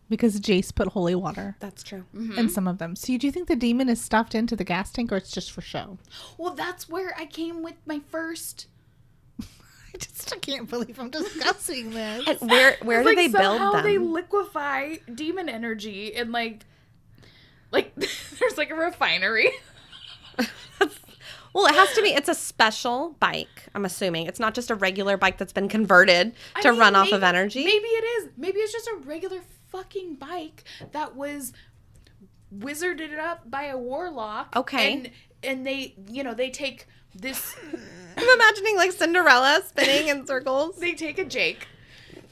because Jace put holy water. That's true. In some of them. So do you think the demon is stuffed into the gas tank or it's just for show? Well, that's where I came with my first... I can't believe I'm discussing this. And where do they build them? They liquefy demon energy and like there's like a refinery. Well, it has to be. It's a special bike, I'm assuming. It's not just a regular bike that's been converted to run off of energy. Maybe it is. Maybe it's just a regular fucking bike that was wizarded up by a warlock. Okay. And they, they take this... I'm imagining like Cinderella spinning in circles. They take a Jake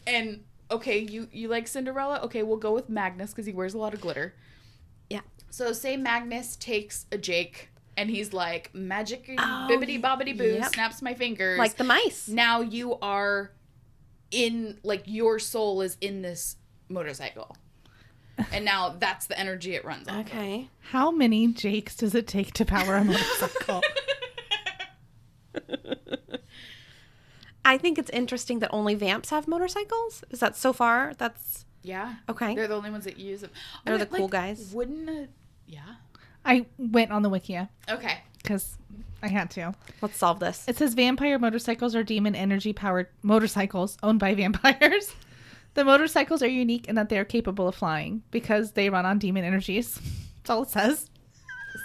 and, okay, you like Cinderella? Okay, we'll go with Magnus because he wears a lot of glitter. Yeah. So say Magnus takes a Jake and he's like, magic bibbity bobbity boo, snaps my fingers. Like the mice. Now you are in, like, your soul is in this motorcycle. And now that's the energy it runs on. Okay. How many Jakes does it take to power a motorcycle? I think it's interesting that only vamps have motorcycles. Is that so far? That's... Yeah. Okay. They're the only ones that use them. They're the cool guys. Yeah. I went on the Wikia. Okay. Because I had to. Let's solve this. It says vampire motorcycles are demon energy powered motorcycles owned by vampires. The motorcycles are unique in that they are capable of flying because they run on demon energies. That's all it says.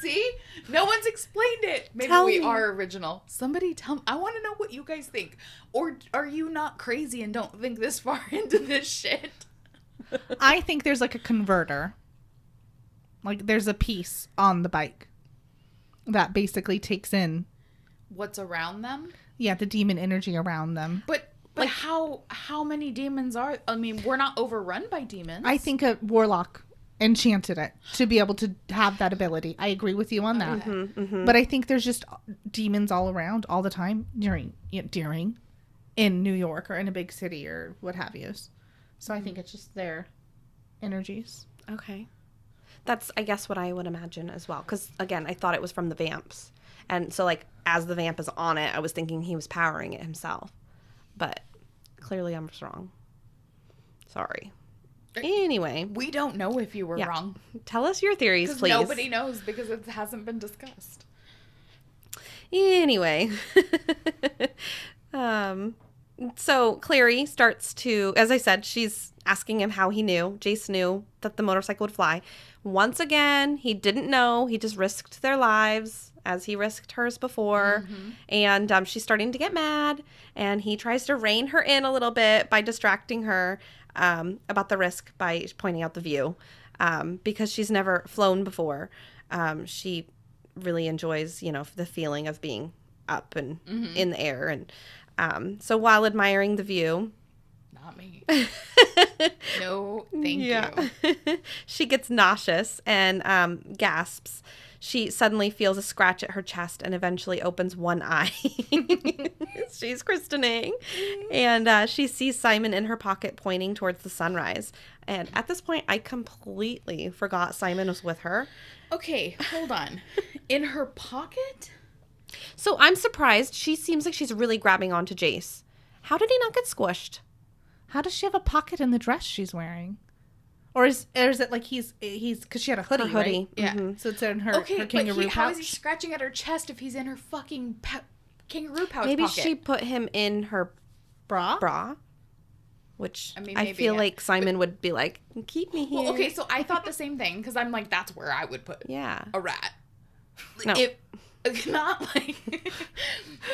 See? No one's explained it. Maybe we are original. Somebody tell me. I want to know what you guys think. Or are you not crazy and don't think this far into this shit? I think there's like a converter. Like there's a piece on the bike that basically takes in what's around them. Yeah, the demon energy around them. But like how many demons are? I mean, we're not overrun by demons. I think a warlock enchanted it to be able to have that ability. I agree with you on that. Mm-hmm, mm-hmm. But I think there's just demons all around all the time during in New York or in a big city or what have you. So I think it's just their energies. Okay. That's, I guess, what I would imagine as well. Because, again, I thought it was from the vamps. And so, like, as the vamp is on it, I was thinking he was powering it himself. But clearly I'm wrong. Sorry. Anyway. We don't know if you were wrong. Tell us your theories, please. Nobody knows because it hasn't been discussed. Anyway. So Clary starts to, as I said, she's asking him how he knew. Jace knew that the motorcycle would fly. Once again, he didn't know. He just risked their lives as he risked hers before. Mm-hmm. And she's starting to get mad. And he tries to rein her in a little bit by distracting her about the risk by pointing out the view. Because she's never flown before. She really enjoys, the feeling of being up and in the air. And so while admiring the view... Not me. No, thank you. She gets nauseous and gasps. She suddenly feels a scratch at her chest and eventually opens one eye. She's christening. And she sees Simon in her pocket pointing towards the sunrise. And at this point, I completely forgot Simon was with her. Okay, hold on. In her pocket? So I'm surprised. She seems like she's really grabbing onto Jace. How did he not get squished? How does she have a pocket in the dress she's wearing? Or is it like he's because she had a hoodie, right? Yeah. Mm-hmm. So it's in her kangaroo pouch. How is he scratching at her chest if he's in her fucking kangaroo pouch Maybe pocket? she put him in her bra? Which I feel like Simon would be like, keep me here. Well, okay, so I thought the same thing because I'm like, that's where I would put a rat. No. If not like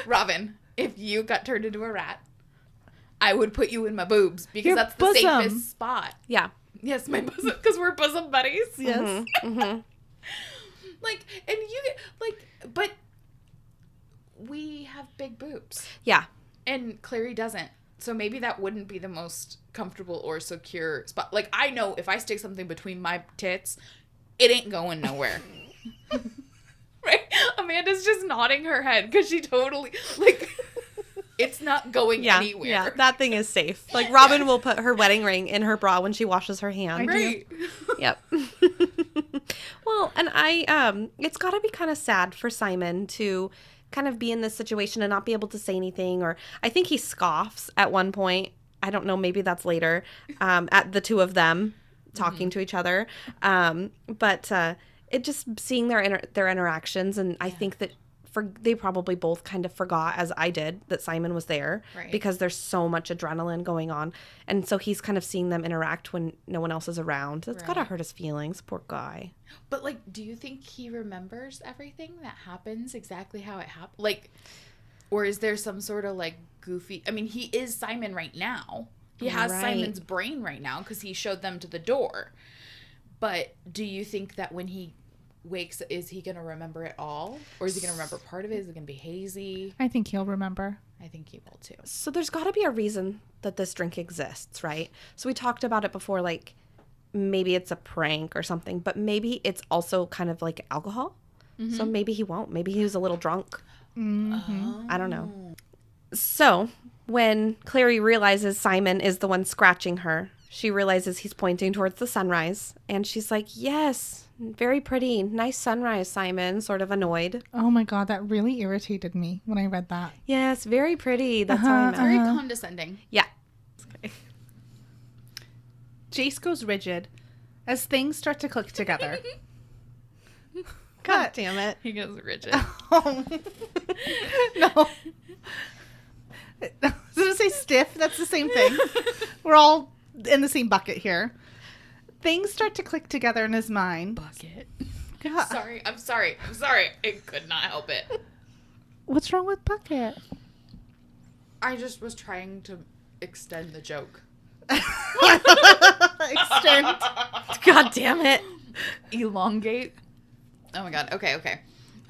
Robin, if you got turned into a rat, I would put you in my boobs because that's the safest spot. Yeah. Yes, my bosom, because we're bosom buddies. Yes. Mm-hmm. Mm-hmm. Like, and you get, like, but we have big boobs. Yeah. And Clary doesn't. So maybe that wouldn't be the most comfortable or secure spot. Like, I know if I stick something between my tits, it ain't going nowhere. Right? Amanda's just nodding her head because she totally, like... It's not going anywhere. Yeah, that thing is safe. Like, Robin will put her wedding ring in her bra when she washes her hands. Right. Yep. Well, and it's got to be kind of sad for Simon to kind of be in this situation and not be able to say anything. Or I think he scoffs at one point. I don't know, maybe that's later, at the two of them talking to each other. But it just seeing their interactions, and I think that they probably both kind of forgot, as I did, that Simon was there, right, because there's so much adrenaline going on. And so he's kind of seeing them interact when no one else is around. That's got to hurt his feelings. Poor guy. But, like, do you think he remembers everything that happens exactly how it happened? Like, or is there some sort of, like, goofy... I mean, he is Simon right now. He has Simon's brain right now because he showed them to the door. But do you think that when he wakes, is he going to remember it all? Or is he going to remember part of it? Is it going to be hazy? I think he'll remember. I think he will too. So there's got to be a reason that this drink exists, right? So we talked about it before, like maybe it's a prank or something, but maybe it's also kind of like alcohol. Mm-hmm. So maybe he won't. Maybe he was a little drunk. Mm-hmm. I don't know. So when Clary realizes Simon is the one scratching her, she realizes he's pointing towards the sunrise. And she's like, yes, very pretty. Nice sunrise, Simon. Sort of annoyed. Oh my God, that really irritated me when I read that. Yes, very pretty. That's how I meant. Very condescending. Yeah. Okay. Jace goes rigid as things start to click together. God damn it. He goes rigid. Oh. No. I was going to say stiff. That's the same thing. We're all in the same bucket here. Things start to click together in his mind. Bucket. God. I'm sorry. I could not help it. What's wrong with bucket? I just was trying to extend the joke. Extend. God damn it. Elongate. Oh my God. Okay.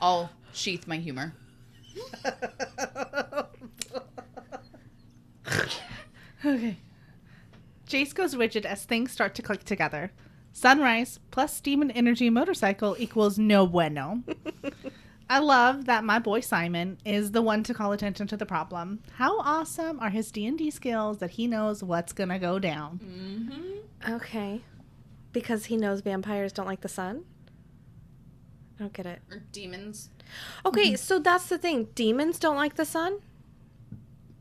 I'll sheath my humor. Okay. Jace goes rigid as things start to click together. Sunrise plus demon energy motorcycle equals no bueno. I love that my boy Simon is the one to call attention to the problem. How awesome are his D&D skills that he knows what's gonna go down? Mm-hmm. Okay. Because he knows vampires don't like the sun? I don't get it. Or demons. Okay, so that's the thing. Demons don't like the sun?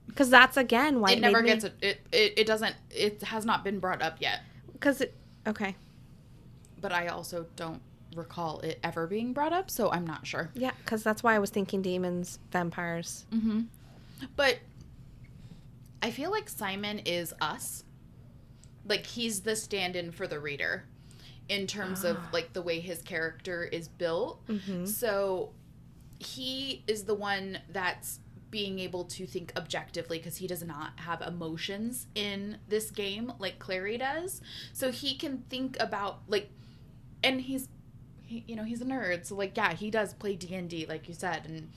Because that's, again, why it never gets... It doesn't... It has not been brought up yet. Because it... Okay. But I also don't recall it ever being brought up, so I'm not sure. Yeah, because that's why I was thinking demons, vampires. Mm-hmm. But I feel like Simon is us. Like, he's the stand-in for the reader in terms of, like, the way his character is built. Mm-hmm. So he is the one that's being able to think objectively because he does not have emotions in this game like Clary does. So he can think about, like, and he's a nerd. So, like, yeah, he does play D&D, like you said, and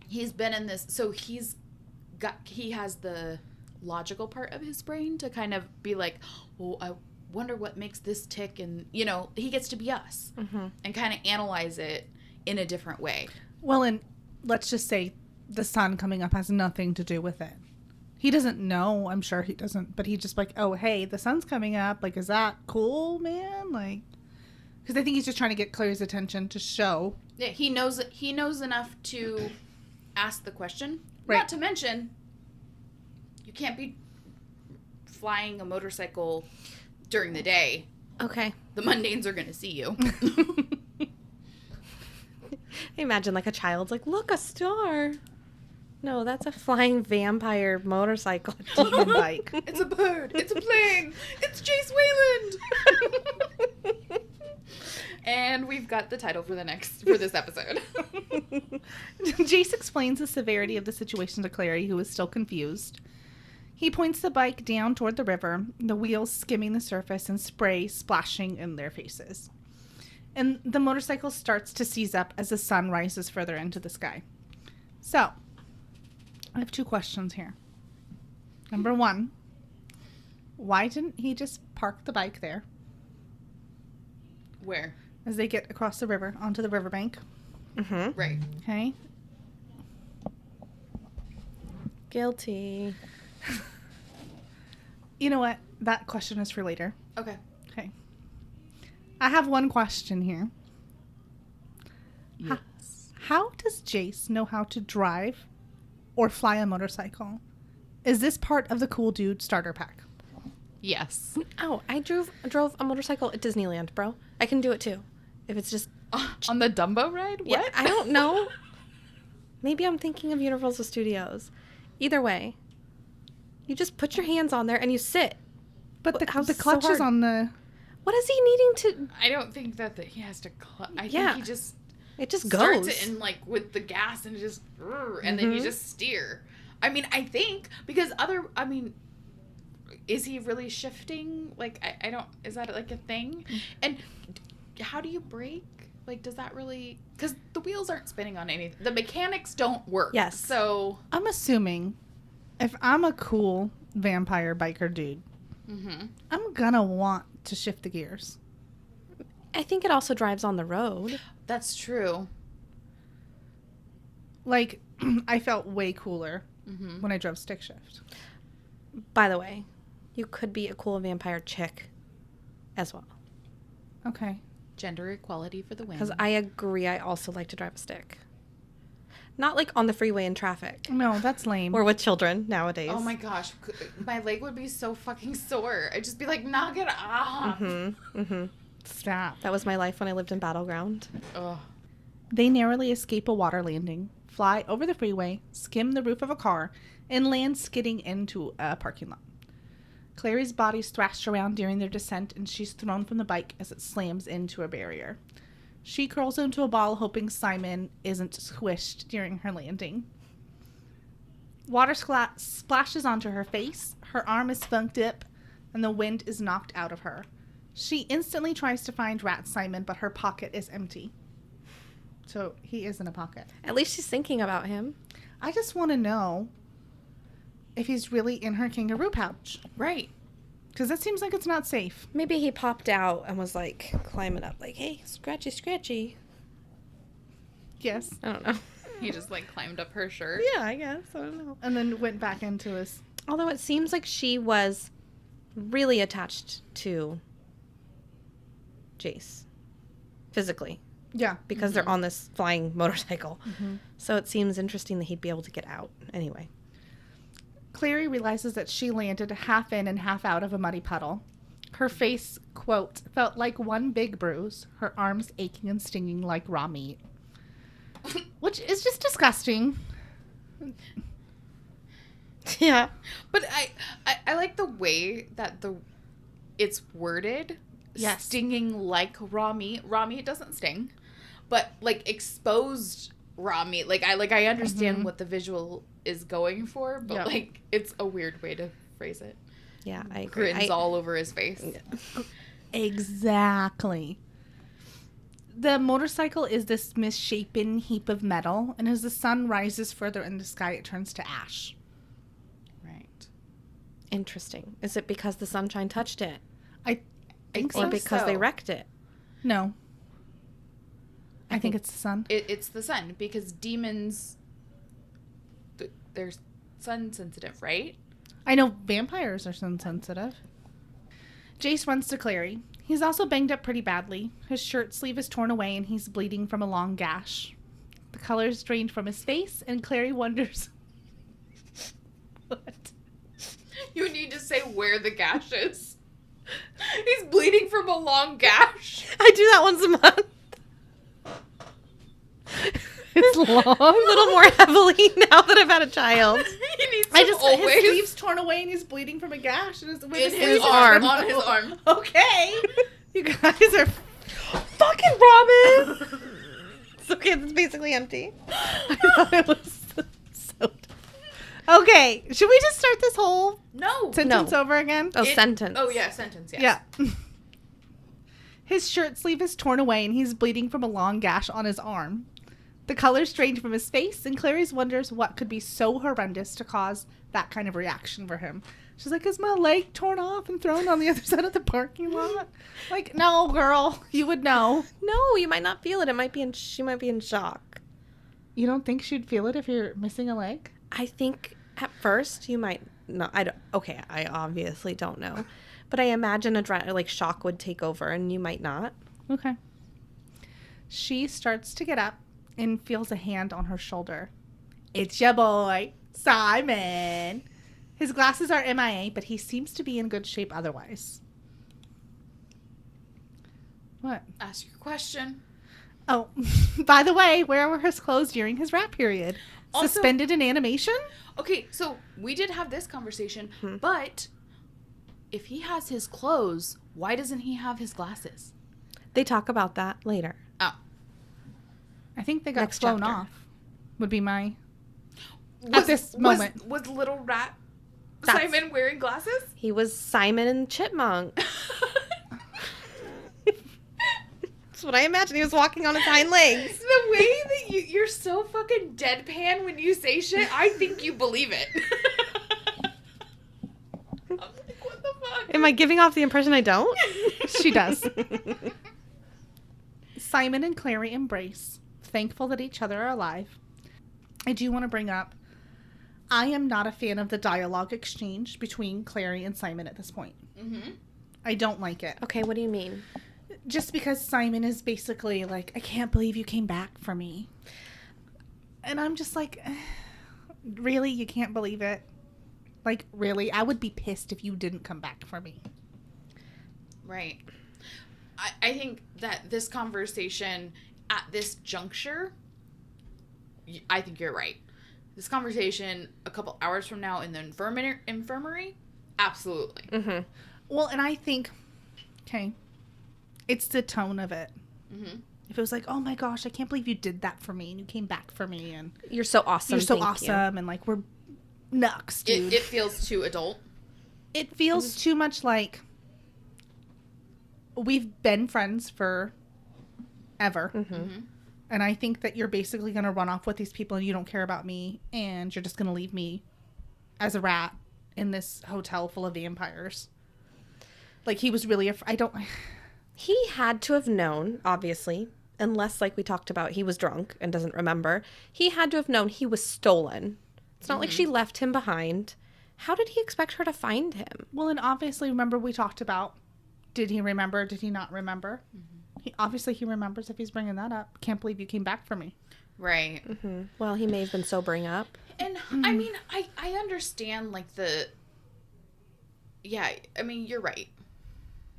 he's been in this. So he has the logical part of his brain to kind of be like, well, I wonder what makes this tick, and he gets to be us and kind of analyze it in a different way. Well, and let's just say the sun coming up has nothing to do with it. He doesn't know. I'm sure he doesn't, but he's just like, oh, hey, the sun's coming up. Like, is that cool, man? Like, because I think he's just trying to get Clary's attention to show. Yeah, he knows enough to ask the question. Right. Not to mention, you can't be flying a motorcycle during the day. Okay. The mundanes are going to see you. Imagine, like, a child's like, look, a star. No, that's a flying vampire motorcycle. Demon bike. It's a bird. It's a plane. It's Jace Wayland. And we've got the title for this episode. Jace explains the severity of the situation to Clary, who is still confused. He points the bike down toward the river, the wheels skimming the surface and spray splashing in their faces. And the motorcycle starts to seize up as the sun rises further into the sky. So, I have 2 questions here. Number 1, why didn't he just park the bike there? Where? As they get across the river, onto the riverbank. Mm-hmm. Right. Okay. Guilty. You know what? That question is for later. Okay. Okay. I have one question here. Yes. How does Jace know how to drive or fly a motorcycle? Is this part of the Cool Dude starter pack? Yes. Oh, I drove a motorcycle at Disneyland, bro. I can do it too. If it's just... On the Dumbo ride? What? Yeah, I don't know. Maybe I'm thinking of Universal Studios. Either way, you just put your hands on there and you sit. But the clutch is on the... What is he needing to... I don't think that he has to clutch. I think he just... It just starts goes. It in, like, with the gas and just... And then you just steer. I mean, I think, because is he really shifting? Like, I don't... Is that, like, a thing? And how do you brake? Like, does that really... Because the wheels aren't spinning on anything. The mechanics don't work. Yes. So... I'm assuming if I'm a cool vampire biker dude, I'm gonna want to shift the gears. I think it also drives on the road. That's true. Like, I felt way cooler when I drove stick shift. By the way, you could be a cool vampire chick as well. Okay. Gender equality for the win. Because I agree, I also like to drive a stick. Not like on the freeway in traffic. No, that's lame. Or with children nowadays. Oh my gosh. My leg would be so fucking sore. I'd just be like, knock it off. Stop. That was my life when I lived in Battleground. Ugh. They narrowly escape a water landing, fly over the freeway, skim the roof of a car, and land skidding into a parking lot. Clary's body's thrashed around during their descent, and she's thrown from the bike as it slams into a barrier. She curls into a ball, hoping Simon isn't squished during her landing. Water splashes onto her face, her arm is funked up, and the wind is knocked out of her. She instantly tries to find Rat Simon, but her pocket is empty. So he is in a pocket. At least she's thinking about him. I just want to know if he's really in her kangaroo pouch. Right. Because that seems like it's not safe. Maybe he popped out and was like climbing up like, hey, scratchy, scratchy. Yes. I don't know. He just like climbed up her shirt. Yeah, I guess. I don't know. And then went back into his... Although it seems like she was really attached to Jace. Physically. Yeah. Because they're on this flying motorcycle. So it seems interesting that he'd be able to get out. Anyway. Clary realizes that she landed half in and half out of a muddy puddle. Her face, quote, felt like one big bruise, her arms aching and stinging like raw meat. Which is just disgusting. Yeah. But I like the way that it's worded. Yes. Stinging like raw meat. Raw meat doesn't sting. But like exposed raw meat. Like I understand what the visual is going for, but like it's a weird way to phrase it. Yeah, I agree. Grins all over his face. Exactly. The motorcycle is this misshapen heap of metal, and as the sun rises further in the sky, it turns to ash. Right. Interesting. Is it because the sunshine touched it? I think so. Or because they wrecked it? No. I think it's the sun. It's the sun, because demons, they're sun sensitive, right? I know vampires are sun sensitive. Jace runs to Clary. He's also banged up pretty badly. His shirt sleeve is torn away and he's bleeding from a long gash. The color's drained from his face, and Clary wonders... What? You need to say where the gash is. He's bleeding from a long gash. I do that once a month. It's long. A little more heavily now that I've had a child. His sleeve's torn away and he's bleeding from a gash in his arm. On his arm. Okay. You guys are fucking Robin. It's okay. It's basically empty. I thought it was so. Okay. Should we just start this whole sentence over again? Sentence. Oh yeah, sentence. Yes. Yeah. His shirt sleeve is torn away and he's bleeding from a long gash on his arm. The color's drained from his face, and Clarice wonders what could be so horrendous to cause that kind of reaction for him. She's like, is my leg torn off and thrown on the other side of the parking lot? Like, no, girl, you would know. No, you might not feel it. She might be in shock. You don't think she'd feel it if you're missing a leg? I think at first you might not. I obviously don't know. But I imagine shock would take over and you might not. Okay. She starts to get up and feels a hand on her shoulder. It's your boy, Simon. His glasses are MIA, but he seems to be in good shape otherwise. What? Ask your question. Oh, by the way, where were his clothes during his rat period? Also, suspended in animation? Okay, so we did have this conversation, but if he has his clothes, why doesn't he have his glasses? They talk about that later. Oh. I think they got flown off, would be my... At this moment. Was little rat Simon wearing glasses? He was Simon and Chipmunk. That's what I imagine. He was walking on his hind legs. The way that you're so fucking deadpan when you say shit, I think you believe it. I'm like, what the fuck? Am I giving off the impression I don't? She does. Simon and Clary embrace, thankful that each other are alive. I do want to bring up, I am not a fan of the dialogue exchange between Clary and Simon at this point. Mm-hmm. I don't like it. Okay, what do you mean? Just because Simon is basically like, I can't believe you came back for me. And I'm just like, really? You can't believe it? Like, really? I would be pissed if you didn't come back for me. Right. I think that this conversation at this juncture, I think you're right. This conversation a couple hours from now in the infirmary, absolutely. Mm-hmm. Well, and I think, okay, it's the tone of it. Mm-hmm. If it was like, oh my gosh, I can't believe you did that for me and you came back for me and you're so awesome. You're so awesome and like we're nuts, dude. It feels too adult. It feels too much like we've been friends for ever. Mm-hmm. And I think that you're basically going to run off with these people and you don't care about me and you're just going to leave me as a rat in this hotel full of vampires. Like he was really He had to have known, obviously, unless, like we talked about, he was drunk and doesn't remember. He had to have known he was stolen. It's not like she left him behind. How did he expect her to find him? Well, and obviously, remember we talked about, did he remember? Did he not remember? Mm-hmm. He remembers if he's bringing that up. Can't believe you came back for me. Right. Mm-hmm. Well, he may have been sobering up. And, I mean, I understand, like, yeah, I mean, you're right.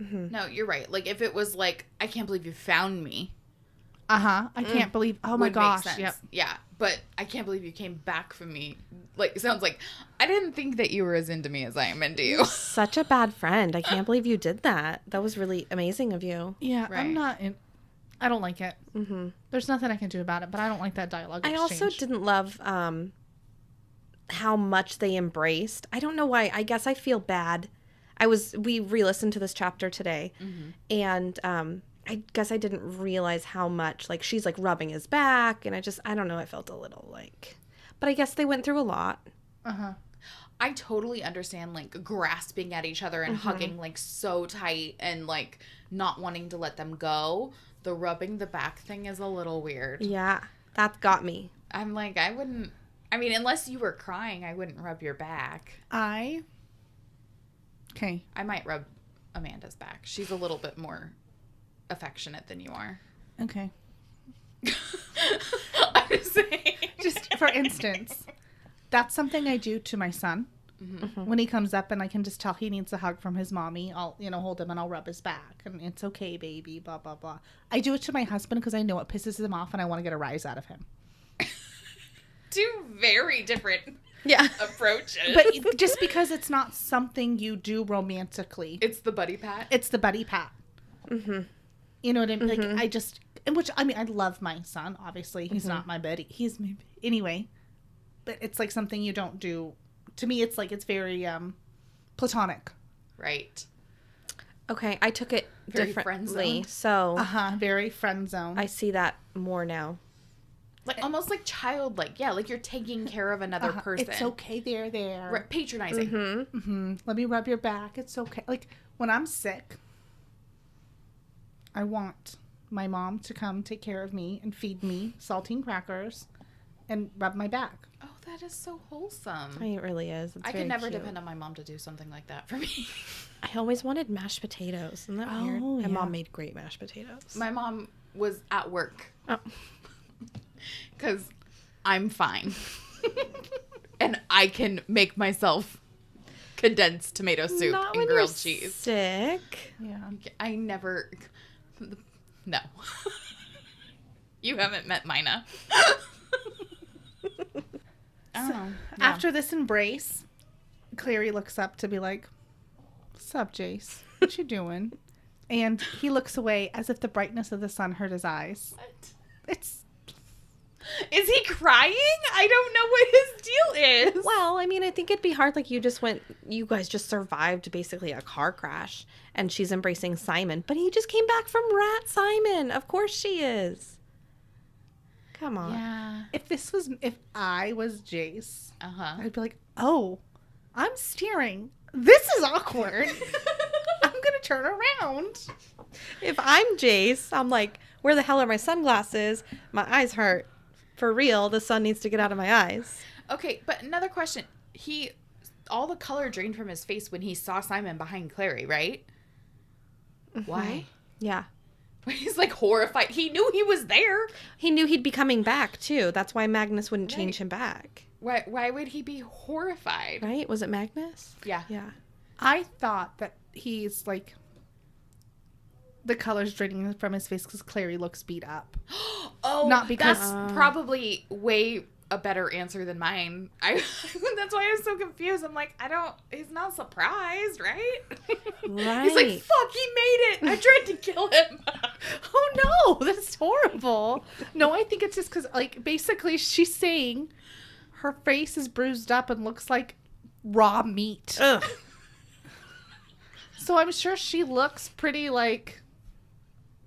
Mm-hmm. No, you're right. Like, if it was like, I can't believe you found me. I can't believe, oh my gosh. Yep. Yeah, but I can't believe you came back for me. Like, it sounds like, I didn't think that you were as into me as I am into you. You're such a bad friend. I can't believe you did that. That was really amazing of you. Yeah, right. I don't like it. Mm-hmm. There's nothing I can do about it, but I don't like that dialogue exchange. I also didn't love how much they embraced. I don't know why. I guess I feel bad. We re-listened to this chapter today, and I guess I didn't realize how much, like, she's, like, rubbing his back, and I don't know, I felt a little, like, but I guess they went through a lot. Uh-huh. I totally understand, like, grasping at each other and hugging, like, so tight and, like, not wanting to let them go. The rubbing the back thing is a little weird. Yeah, that got me. I'm like, unless you were crying, I wouldn't rub your back. Okay. I might rub Amanda's back. She's a little bit more affectionate than you are. Okay. I'm just saying. Just for instance, that's something I do to my son. Mm-hmm. When he comes up and I can just tell he needs a hug from his mommy, I'll, hold him and I'll rub his back. And it's okay, baby, blah, blah, blah. I do it to my husband because I know it pisses him off and I want to get a rise out of him. Two very different approaches. But just because it's not something you do romantically. It's the buddy pat? It's the buddy pat. Mm-hmm. You know what I mean? Mm-hmm. Like, I love my son, obviously. He's not my buddy. Anyway. But it's like something you don't do. To me, it's like, it's very platonic. Right. Okay, I took it very differently. So. Very friend zone. I see that more now. Like, almost like childlike. Yeah, like you're taking care of another person. It's okay, they're there. Right, patronizing. Mm-hmm. Mm-hmm. Let me rub your back. It's okay. Like, when I'm sick, I want my mom to come take care of me and feed me saltine crackers and rub my back. Oh, that is so wholesome. It really is. It's I could never depend on my mom to do something like that for me. I always wanted mashed potatoes. Isn't that weird? My mom made great mashed potatoes. My mom was at work. Oh. Because I'm fine. And I can make myself condensed tomato soup and grilled cheese. Sick. Yeah. I never... No. You haven't met Mina. After this embrace, Clary looks up to be like, "What's up, Jace? What you doing?" And he looks away as if the brightness of the sun hurt his eyes. What? Is he crying? I don't know what his deal is. Well, I mean, I think it'd be hard. Like, you guys just survived basically a car crash, and she's embracing Simon. But he just came back from Rat Simon. Of course she is. Come on. Yeah. If I was Jace, I'd be like, "Oh, I'm steering. This is awkward. I'm gonna turn around." If I'm Jace, I'm like, where the hell are my sunglasses? My eyes hurt. For real, the sun needs to get out of my eyes. Okay, but another question. All the color drained from his face when he saw Simon behind Clary, right? Mm-hmm. Why? Yeah. He's like horrified. He knew he was there. He knew he'd be coming back too. That's why Magnus wouldn't change him back. Why would he be horrified? Right? Was it Magnus? Yeah. Yeah. I thought that he's like, the color's draining from his face because Clary looks beat up. Oh, not because that's probably way a better answer than mine. That's why I was so confused. I'm like, he's not surprised, right? Right. He's like, fuck, he made it. I tried to kill him. Oh no, that's horrible. No, I think it's just because, like, basically she's saying her face is bruised up and looks like raw meat. Ugh. So I'm sure she looks pretty like,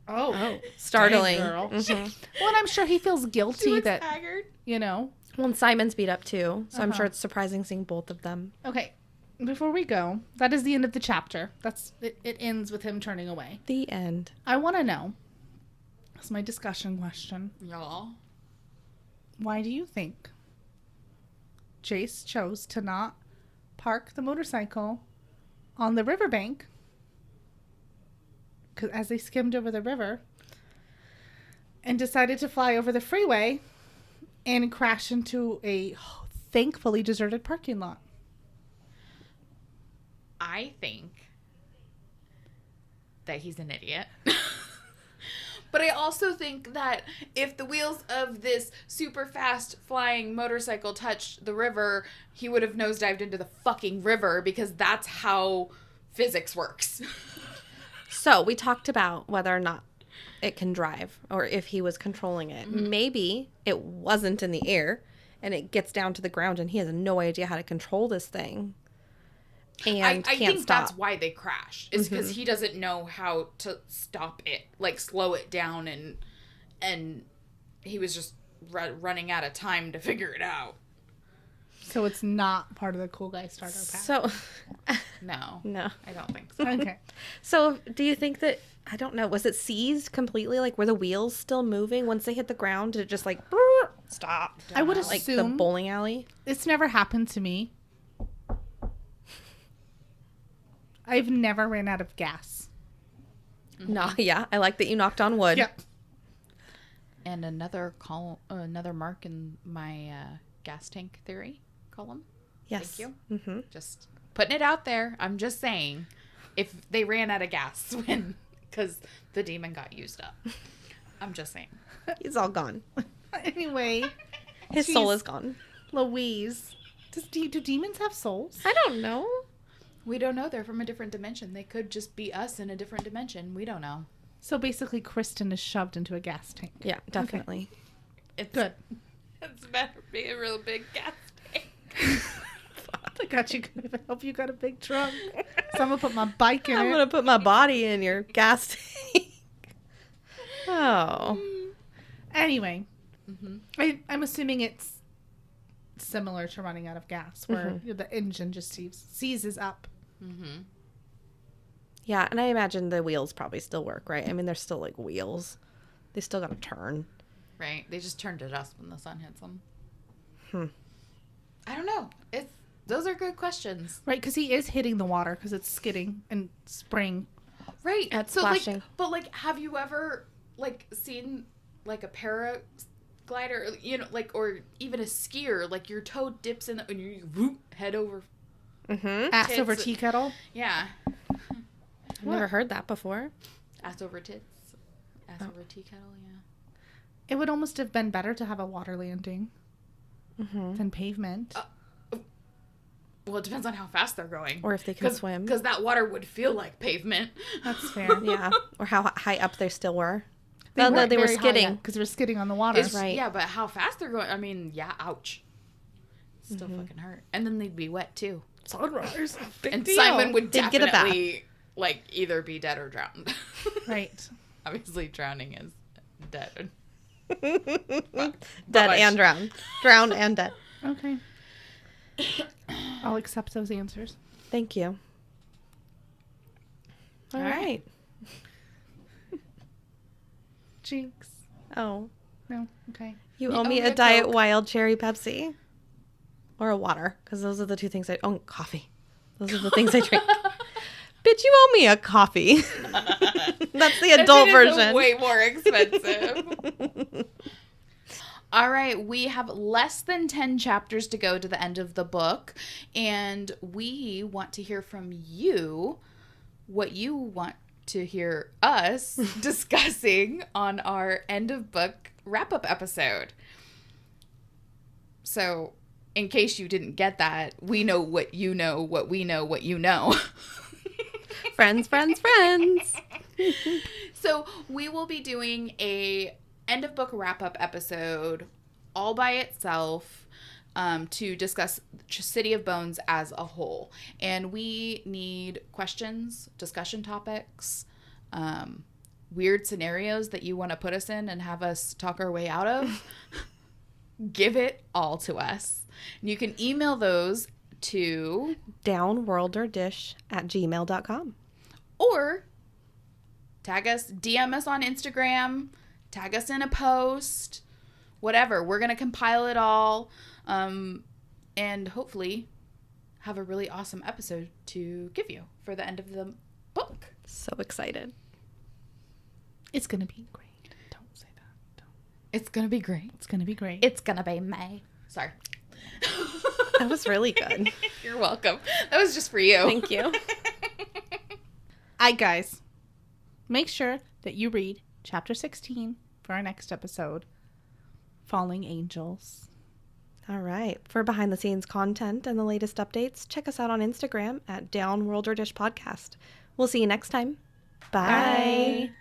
oh startling. Dang, girl. Mm-hmm. Well, and I'm sure he feels guilty that, haggard. you know. Well, and Simon's beat up too, so I'm sure it's surprising seeing both of them. Okay, before we go, that is the end of the chapter. It ends with him turning away. The end. I want to know, that's my discussion question. Y'all. Why do you think Jace chose to not park the motorcycle on the riverbank, because as they skimmed over the river, and decided to fly over the freeway and crash into a thankfully deserted parking lot? I think that he's an idiot. But I also think that if the wheels of this super fast flying motorcycle touched the river, he would have nosedived into the fucking river, because that's how physics works. So we talked about whether or not it can drive, or if he was controlling it. Mm-hmm. Maybe it wasn't in the air and it gets down to the ground and he has no idea how to control this thing. And I can't think stop. that's why they crashed. It's because he doesn't know how to stop it, like slow it down, and he was just running out of time to figure it out. So it's not part of the cool guy starter pack. So no, I don't think so. Okay. So do you think that, I don't know, was it seized completely? Like, were the wheels still moving once they hit the ground? Did it just like stop? I would like assume the bowling alley. It's never happened to me. I've never ran out of gas. No, yeah, I like that you knocked on wood. Yep. And another mark in my gas tank theory column. Yes. Thank you. Mm-hmm. Just putting it out there. I'm just saying, if they ran out of gas because the demon got used up. I'm just saying. He's all gone. Anyway. His soul is gone. Louise. Do demons have souls? I don't know. We don't know. They're from a different dimension. They could just be us in a different dimension. We don't know. So basically, Kristen is shoved into a gas tank. Yeah, definitely. Okay. It's good. It's better be a real big gas tank. I hope you got a big trunk. So I'm going to put my bike in I'm going to put my body in your gas tank. Oh. Anyway, I'm assuming it's similar to running out of gas, where the engine just seizes up. Mm-hmm. Yeah, and I imagine the wheels probably still work, right? I mean, they're still like wheels. They still got to turn. Right. They just turn to dust when the sun hits them. I don't know. Those are good questions. Right, because he is hitting the water because it's skidding and spraying. Right. It's so splashing. Have you ever seen a paraglider, or even a skier, your toe dips in and you whoop, head over. Ass tits. over tea kettle. Yeah. I've never heard that before. Ass over tits. Ass over tea kettle, yeah. It would almost have been better to have a water landing than pavement. Well, it depends on how fast they're going. Or if they can swim. Because that water would feel like pavement. That's fair. Yeah. Or how high up they still were. They were skidding. Because they were skidding on the water. Right. Yeah, but how fast they're going. I mean, yeah, ouch. Still fucking hurt. And then they'd be wet, too. Sunrise. And deal. Simon would They'd get a definitely, like, either be dead or drowned. Right. Obviously, drowning is dead. Dead and drowned. Drowned and dead. Okay. I'll accept those answers. Thank you. All right. Jinx. Oh. No. Okay. You owe me a Diet Wild Cherry Pepsi. Or a water. Because those are the two things coffee. Those are the things I drink. Bitch, you owe me a coffee. That's the adult version. Way more expensive. All right, we have less than 10 chapters to go to the end of the book, and we want to hear from you what you want to hear us discussing on our end of book wrap-up episode. So, in case you didn't get that, we know what you know, what we know, what you know. Friends, friends, friends. So we will be doing a end of book wrap-up episode all by itself to discuss City of Bones as a whole. And we need questions, discussion topics, weird scenarios that you want to put us in and have us talk our way out of. Give it all to us. And you can email those to downworlderdish@gmail.com. Or tag us, DM us on Instagram, tag us in a post, whatever. We're going to compile it all and hopefully have a really awesome episode to give you for the end of the book. So excited. It's going to be great. Don't say that. Don't. It's going to be great. It's going to be great. It's going to be May. Sorry. That was really good. You're welcome. That was just for you. Thank you. All right, guys. Make sure that you read Chapter 16 for our next episode, Falling Angels. All right. For behind-the-scenes content and the latest updates, check us out on Instagram at Downworlder Dish Podcast. We'll see you next time. Bye. Bye.